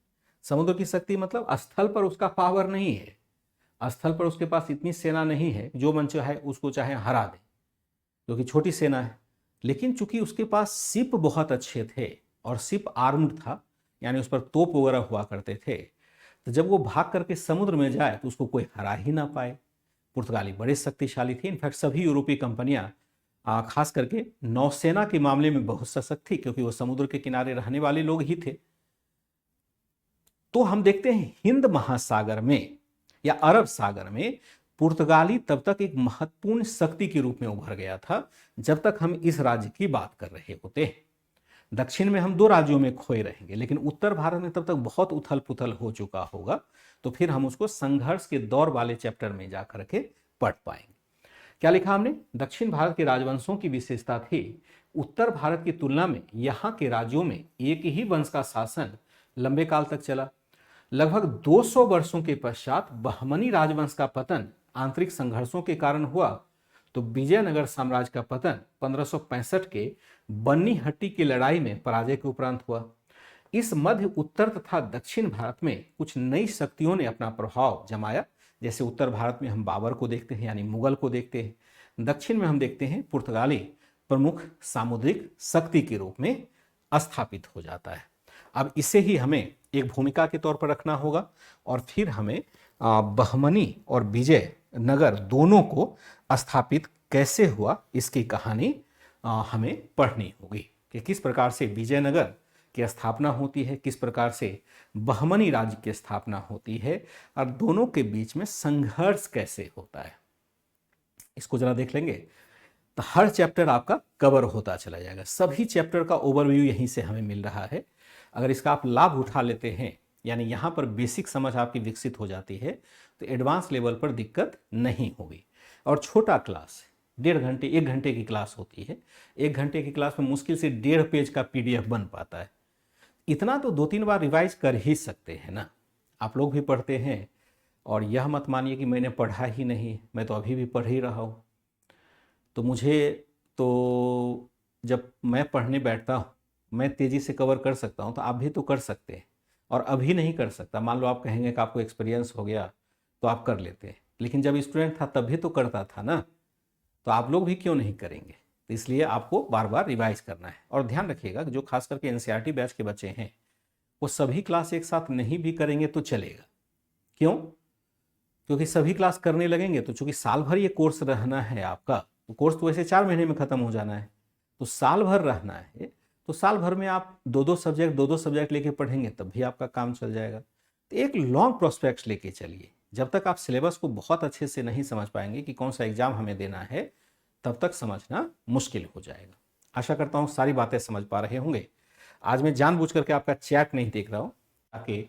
समुद्र की शक्ति मतलब स्थल पर उसका पावर नहीं है, स्थल पर उसके पास इतनी सेना नहीं है जो मन चाहे उसको चाहे हरा दे, क्योंकि छोटी सेना है। लेकिन चूंकि उसके पास शिप बहुत अच्छे थे और शिप आर्म्ड था, यानी उस पर तोप वगैरह हुआ करते थे, तो जब वो भाग करके समुद्र में जाए तो उसको कोई हरा ही ना पाए। पुर्तगाली बड़े शक्तिशाली थे। इनफैक्ट सभी यूरोपीय कंपनियां खास करके नौसेना के मामले में बहुत सशक्त थी, क्योंकि वो समुद्र के किनारे रहने वाले लोग ही थे। तो हम देखते हैं हिंद महासागर में या अरब सागर में पुर्तगाली तब तक एक महत्वपूर्ण शक्ति के रूप में उभर गया था जब तक हम इस राज्य की बात कर रहे होते हैं। दक्षिण में हम 2 राज्यों में खोए रहेंगे, लेकिन उत्तर भारत में तब तक बहुत उथल पुथल हो चुका होगा, तो फिर हम उसको संघर्ष के दौर वाले चैप्टर में जाकर के पढ़ पाएंगे। क्या लिखा हमने? दक्षिण भारत के राजवंशों की विशेषता थी उत्तर भारत की तुलना में यहाँ के राज्यों में एक ही वंश का शासन लंबे काल तक चला। लगभग 200 वर्षों के पश्चात बहमनी राजवंश का पतन आंतरिक संघर्षों के कारण हुआ तो विजयनगर साम्राज्य का पतन 1565 के बन्नी हट्टी की लड़ाई में पराजय के उपरांत हुआ। इस मध्य उत्तर तथा दक्षिण भारत में कुछ नई शक्तियों ने अपना प्रभाव जमाया। जैसे उत्तर भारत में हम बाबर को देखते हैं, यानी मुगल को देखते हैं। दक्षिण में हम देखते हैं पुर्तगाली प्रमुख सामुद्रिक शक्ति के रूप में स्थापित हो जाता है। अब इसे ही हमें एक भूमिका के तौर पर रखना होगा और फिर हमें बहमनी और विजयनगर दोनों को स्थापित कैसे हुआ इसकी कहानी हमें पढ़नी होगी कि किस प्रकार से विजयनगर की स्थापना होती है, किस प्रकार से बहमनी राज्य की स्थापना होती है और दोनों के बीच में संघर्ष कैसे होता है। इसको जरा देख लेंगे तो हर चैप्टर आपका कवर होता चला जाएगा। सभी चैप्टर का ओवरव्यू यहीं से हमें मिल रहा है। अगर इसका आप लाभ उठा लेते हैं, यानी यहाँ पर बेसिक समझ आपकी विकसित हो जाती है, तो एडवांस लेवल पर दिक्कत नहीं होगी। और छोटा क्लास 1.5 घंटे 1 घंटे की क्लास होती है। 1 घंटे की क्लास में मुश्किल से 1.5 पेज का PDF बन पाता है। इतना तो 2-3 बार रिवाइज कर ही सकते हैं ना। आप लोग भी पढ़ते हैं और यह मत मानिए कि मैंने पढ़ा ही नहीं, मैं तो अभी भी पढ़ ही रहा हूँ। तो मुझे तो जब मैं पढ़ने बैठता हूँ मैं तेज़ी से कवर कर सकता हूँ, तो आप भी तो कर सकते हैं। और अभी नहीं कर सकता, मान लो आप कहेंगे कि आपको एक्सपीरियंस हो गया तो आप कर लेते हैं, लेकिन जब स्टूडेंट था तब भी तो करता था ना, तो आप लोग भी क्यों नहीं करेंगे। तो इसलिए आपको बार बार रिवाइज करना है। और ध्यान रखिएगा जो खास करके एनसीईआरटी बैच के बच्चे हैं वो सभी क्लास एक साथ नहीं भी करेंगे तो चलेगा। क्यों? क्योंकि सभी क्लास करने लगेंगे तो चूंकि साल भर ये कोर्स रहना है आपका, तो कोर्स तो वैसे 4 महीने में खत्म हो जाना है, तो साल भर रहना है, तो साल भर में आप दो दो सब्जेक्ट लेके पढ़ेंगे तब भी आपका काम चल जाएगा। तो एक लॉन्ग प्रोस्पेक्ट्स लेके चलिए। जब तक आप सिलेबस को बहुत अच्छे से नहीं समझ पाएंगे कि कौन सा एग्जाम हमें देना है, तब तक समझना मुश्किल हो जाएगा। आशा करता हूँ सारी बातें समझ पा रहे होंगे। आज मैं जानबूझ करके आपका चैट नहीं देख रहा हूँ ताकि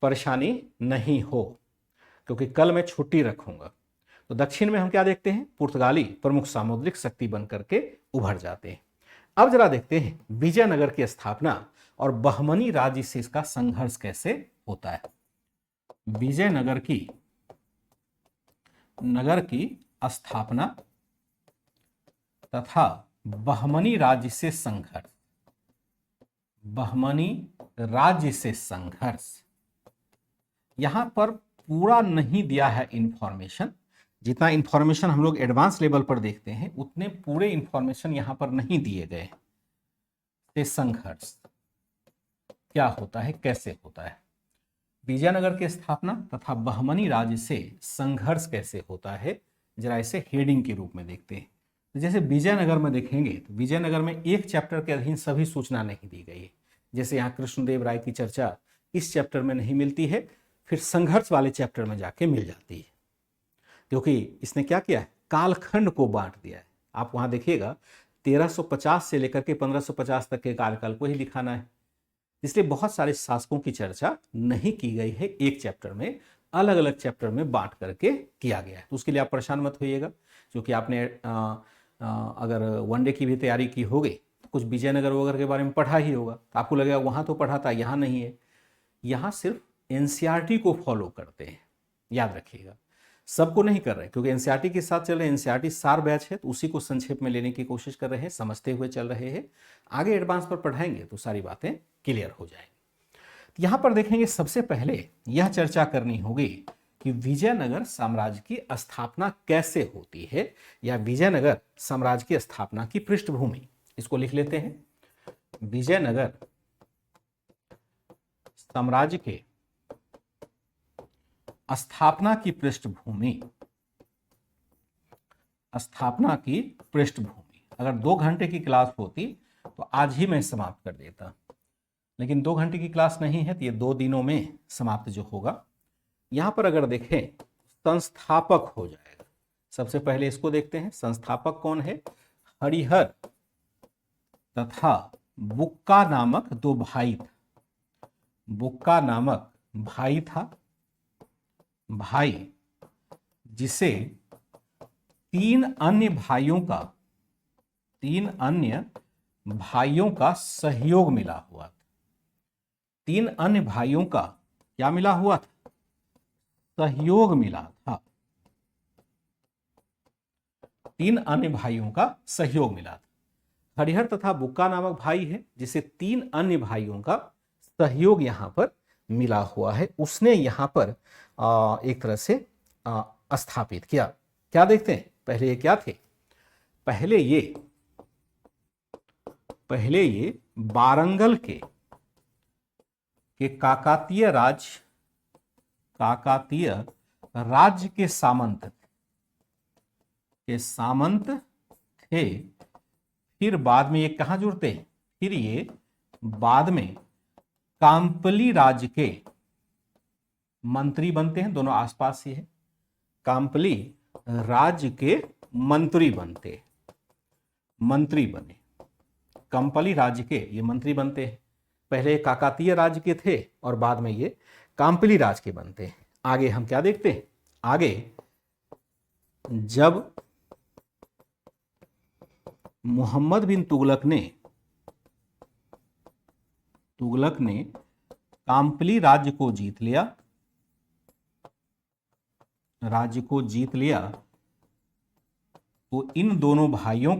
परेशानी नहीं हो, क्योंकि कल मैं छुट्टी रखूंगा। तो दक्षिण में हम क्या देखते हैं, पुर्तगाली प्रमुख सामुद्रिक शक्ति बन करके उभर जाते हैं। अब जरा देखते हैं विजयनगर की स्थापना और बहमनी राज्य से इसका संघर्ष कैसे होता है। विजयनगर की स्थापना तथा बहमनी राज्य से संघर्ष। बहमनी राज्य से संघर्ष, यहां पर पूरा नहीं दिया है इंफॉर्मेशन। जितना इंफॉर्मेशन हम लोग एडवांस लेवल पर देखते हैं उतने पूरे इंफॉर्मेशन यहां पर नहीं दिए गए। से संघर्ष क्या होता है, कैसे होता है, विजयनगर की स्थापना तथा बहमनी राज्य से संघर्ष कैसे होता है, जरा इसे हेडिंग के रूप में देखते हैं। तो जैसे विजयनगर में देखेंगे तो विजयनगर में एक चैप्टर के अधीन सभी सूचना नहीं दी गई है। जैसे यहाँ कृष्णदेव राय की चर्चा इस चैप्टर में नहीं मिलती है, फिर संघर्ष वाले चैप्टर में जाके मिल जाती है, क्योंकि इसने क्या किया है, कालखंड को बांट दिया है। आप वहां देखिएगा 1350 से लेकर के 1550 तक के कार्यकाल को ही दिखाना है, इसलिए बहुत सारे शासकों की चर्चा नहीं की गई है, एक चैप्टर में अलग अलग चैप्टर में बांट करके किया गया है। तो उसके लिए आप परेशान मत होइएगा, क्योंकि आपने अगर वनडे की भी तैयारी की होगी तो कुछ विजयनगर वगैरह के बारे में पढ़ा ही होगा, तो आपको लगेगा वहाँ तो पढ़ा था, यहाँ नहीं है। यहाँ सिर्फ एनसीईआरटी को फॉलो करते हैं, याद रखिएगा, सबको नहीं कर रहे, क्योंकि एनसीईआरटी के साथ चल रहे, एनसीईआरटी सार बैच है तो उसी को संक्षेप में लेने की कोशिश कर रहे हैं, समझते हुए चल रहे हैं। आगे एडवांस पर पढ़ाएंगे तो सारी बातें क्लियर हो जाएंगी। यहां पर देखेंगे सबसे पहले यह चर्चा करनी होगी कि विजयनगर साम्राज्य की स्थापना कैसे होती है, या विजयनगर साम्राज्य की स्थापना की पृष्ठभूमि। इसको लिख लेते हैं। विजयनगर साम्राज्य के स्थापना की पृष्ठभूमि। स्थापना की पृष्ठभूमि, अगर 2 घंटे की क्लास होती तो आज ही मैं समाप्त कर देता, लेकिन 2 घंटे की क्लास नहीं है तो ये 2 दिनों में समाप्त जो होगा। यहां पर अगर देखें संस्थापक हो जाएगा। सबसे पहले इसको देखते हैं, संस्थापक कौन है, हरिहर तथा बुक्का नामक 2 भाई था। बुक्का नामक भाई था, भाई जिसे 3 अन्य भाइयों का सहयोग मिला हुआ था। 3 अन्य भाइयों का क्या मिला हुआ था, सहयोग मिला था। 3 अन्य भाइयों का सहयोग मिला था। हरिहर तथा बुक्का नामक भाई है जिसे 3 अन्य भाइयों का सहयोग यहां पर मिला हुआ है, उसने यहां पर एक तरह से स्थापित किया। क्या देखते हैं, पहले ये क्या थे, पहले ये वारंगल के काकातीय राज्य के सामंत थे। फिर बाद में ये कहां जुड़ते हैं, फिर ये बाद में काम्पली राज्य के मंत्री बनते हैं, दोनों आसपास ही है। काम्पली राज्य के मंत्री बने, कंपली राज्य के ये मंत्री बनते हैं। पहले काकातीय राज्य के थे और बाद में ये काम्पली राज्य के बनते हैं। आगे हम क्या देखते हैं, आगे जब मोहम्मद बिन तुगलक ने काम्पली राज्य को जीत लिया तो इन दोनों भाइयों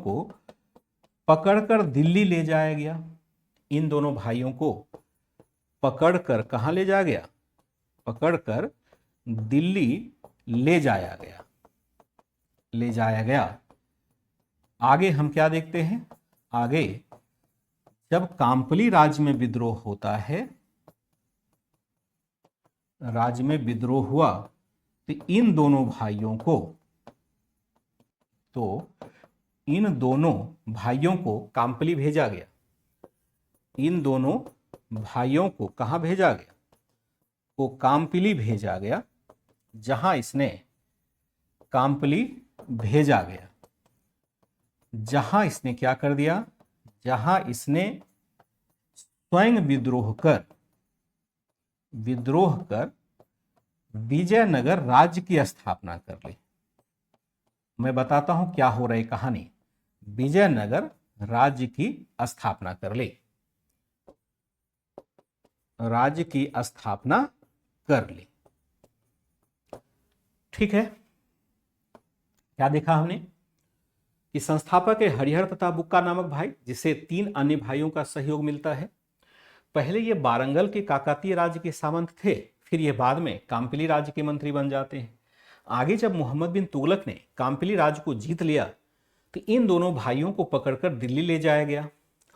को पकड़कर दिल्ली ले जाया गया। इन दोनों भाइयों को पकड़कर कहां ले जाया गया? पकड़कर दिल्ली ले जाया गया, ले जाया गया। आगे हम क्या देखते हैं? आगे जब काम्पली राज्य में विद्रोह होता है, राज्य में विद्रोह हुआ, तो इन दोनों भाइयों को काम्पली भेजा गया। इन दोनों भाइयों को कहां भेजा गया? को काम्पली भेजा गया। जहां इसने काम्पली भेजा गया, जहां इसने क्या कर दिया? जहां इसने स्वयं विद्रोह कर विजयनगर राज्य की स्थापना कर ली। मैं बताता हूं क्या हो रही कहानी। विजयनगर राज्य की स्थापना कर ली, राज्य की स्थापना कर ली। ठीक है, क्या देखा हमने कि संस्थापक है हरिहर तथा बुक्का नामक भाई, जिसे 3 अन्य भाइयों का सहयोग मिलता है। पहले ये वारंगल के काकतीय राज्य के सामंत थे, फिर ये बाद में काम्पली राज्य के मंत्री बन जाते हैं। आगे जब मोहम्मद बिन तुगलक ने काम्पली राज्य को जीत लिया, तो इन दोनों भाइयों को पकड़कर दिल्ली ले जाया गया,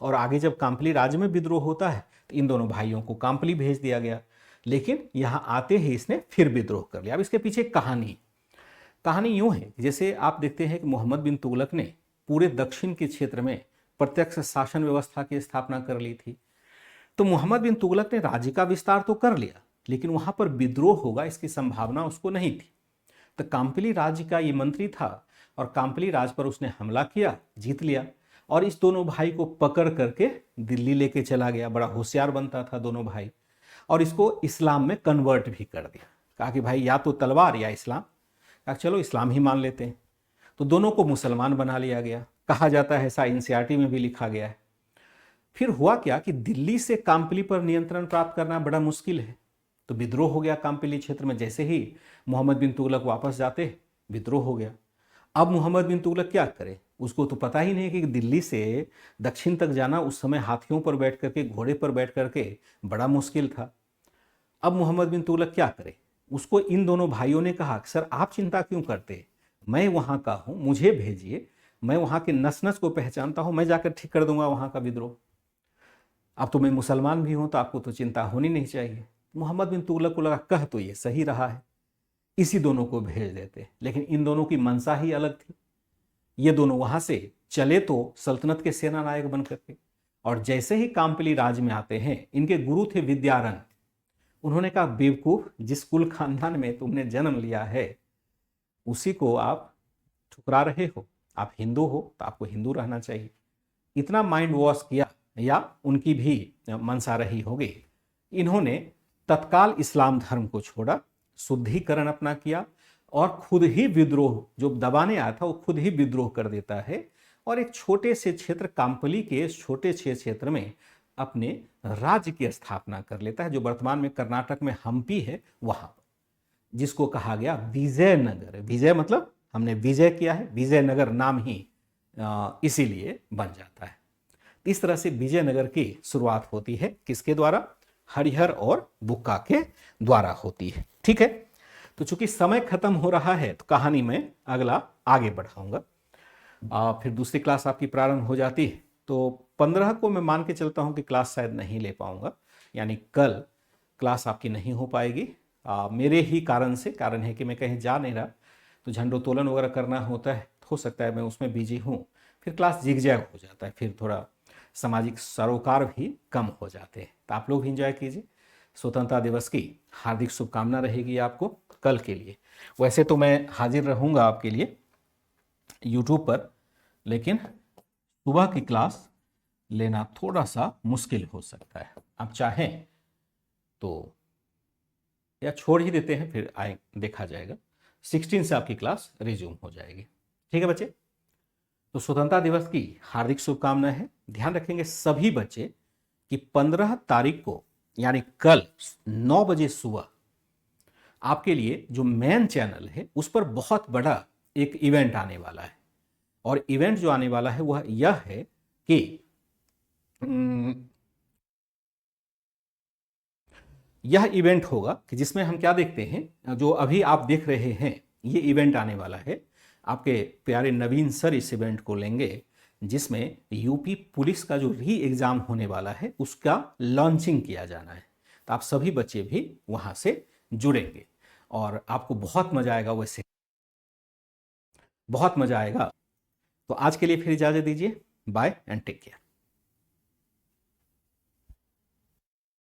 और आगे जब काम्पली राज्य में विद्रोह होता है तो इन दोनों भाइयों को काम्पली भेज दिया गया। लेकिन यहां आते ही इसने फिर विद्रोह कर लिया। अब इसके पीछे कहानी यूं है, जैसे आप देखते हैं कि मोहम्मद बिन तुगलक ने पूरे दक्षिण के क्षेत्र में प्रत्यक्ष शासन व्यवस्था की स्थापना कर ली थी। तो मोहम्मद बिन तुगलक ने राज्य का विस्तार तो कर लिया, लेकिन वहां पर विद्रोह होगा इसकी संभावना उसको नहीं थी। तो काम्पली राज्य का ये मंत्री था, और काम्पली राज्य पर उसने हमला किया, जीत लिया, और इस दोनों भाई को पकड़ करके दिल्ली लेके चला गया। बड़ा होशियार बनता था दोनों भाई, और इसको इस्लाम में कन्वर्ट भी कर दिया। कहा कि भाई या तो तलवार या इस्लाम। कहा चलो इस्लाम ही मान लेते हैं। तो दोनों को मुसलमान बना लिया गया। कहा जाता है, ऐसा एनसीईआरटी में भी लिखा गया है। फिर हुआ क्या कि दिल्ली से काम्पली पर नियंत्रण प्राप्त करना बड़ा मुश्किल है, तो विद्रोह हो गया काम्पली क्षेत्र में। जैसे ही मोहम्मद बिन तुगलक वापस जाते, विद्रोह हो गया। अब मोहम्मद बिन तुगलक क्या करे? उसको तो पता ही नहीं कि दिल्ली से दक्षिण तक जाना उस समय हाथियों पर बैठ करके, घोड़े पर बैठ करके बड़ा मुश्किल था। अब मोहम्मद बिन तुगलक क्या करे? उसको इन दोनों भाइयों ने कहा, सर आप चिंता क्यों करते, मैं वहां का हूं, मुझे भेजिए, मैं वहां के नस नस को पहचानता हूं, मैं जाकर ठीक कर दूंगा वहां का विद्रोह। अब तो मैं मुसलमान भी हूं, तो आपको तो चिंता होनी नहीं चाहिए। मोहम्मद बिन तुगलक को लगा कह तो ये सही रहा है, इसी दोनों को भेज देते। लेकिन इन दोनों की मंशा ही अलग थी। ये दोनों वहां से चले तो सल्तनत के सेना नायक बन करके, और जैसे ही काम्पली राज्य में आते हैं, इनके गुरु थे विद्यारण्य। उन्होंने कहा बेवकूफ, जिस कुल खानदान में तुमने जन्म लिया है उसी को आप ठुकरा रहे हो। आप हिंदू हो तो आपको हिंदू रहना चाहिए। इतना माइंड वॉश किया, या उनकी भी मनसा रही होगी। इन्होंने तत्काल इस्लाम धर्म को छोड़ा, शुद्धिकरण अपना किया, और खुद ही विद्रोह, जो दबाने आया था वो खुद ही विद्रोह कर देता है, और एक छोटे से क्षेत्र काम्पली के छोटे से क्षेत्र में अपने राज्य की स्थापना कर लेता है, जो वर्तमान में कर्नाटक में हम्पी है वहां पर, जिसको कहा गया विजयनगर। विजय मतलब हमने विजय किया है, विजयनगर नाम ही इसीलिए बन जाता है। इस तरह से विजयनगर की शुरुआत होती है, किसके द्वारा? हरिहर और बुक्का के द्वारा होती है। ठीक है, तो चूंकि समय खत्म हो रहा है, तो कहानी में अगला आगे बढ़ाऊंगा। फिर दूसरी क्लास आपकी प्रारंभ हो जाती है। तो 15 को मैं मान के चलता हूं कि क्लास शायद नहीं ले पाऊंगा, यानी कल क्लास आपकी नहीं हो पाएगी। मेरे ही कारण से, कारण है कि मैं कहीं जा नहीं रहा, तो झंडोत्तोलन वगैरह करना होता है, हो सकता है मैं उसमें बिजी हूँ, फिर क्लास जिगजैग हो जाता है, फिर थोड़ा सामाजिक सरोकार भी कम हो जाते हैं। तो आप लोग भी इंजॉय कीजिए। स्वतंत्रता दिवस की हार्दिक शुभकामना रहेगी आपको कल के लिए। वैसे तो मैं हाजिर रहूँगा आपके लिए यूट्यूब पर, लेकिन सुबह की क्लास लेना थोड़ा सा मुश्किल हो सकता है। आप चाहें तो या छोड़ ही देते हैं, फिर आए देखा जाएगा। 16 से आपकी क्लास रिज्यूम हो जाएगी। ठीक है बच्चे, तो स्वतंत्रता दिवस की हार्दिक शुभकामनाएं हैं। ध्यान रखेंगे सभी बच्चे कि 15 तारीख को, यानी कल 9 बजे सुबह आपके लिए जो मेन चैनल है उस पर बहुत बड़ा एक इवेंट आने वाला है। और इवेंट जो आने वाला है वह यह है कि यह इवेंट होगा कि जिसमें हम क्या देखते हैं, जो अभी आप देख रहे हैं ये इवेंट आने वाला है। आपके प्यारे नवीन सर इस इवेंट को लेंगे, जिसमें यूपी पुलिस का जो री एग्ज़ाम होने वाला है उसका लॉन्चिंग किया जाना है। तो आप सभी बच्चे भी वहाँ से जुड़ेंगे और आपको बहुत मज़ा आएगा, वैसे बहुत मज़ा आएगा। तो आज के लिए फिर इजाज़त दीजिए, बाय एंड टेक केयर।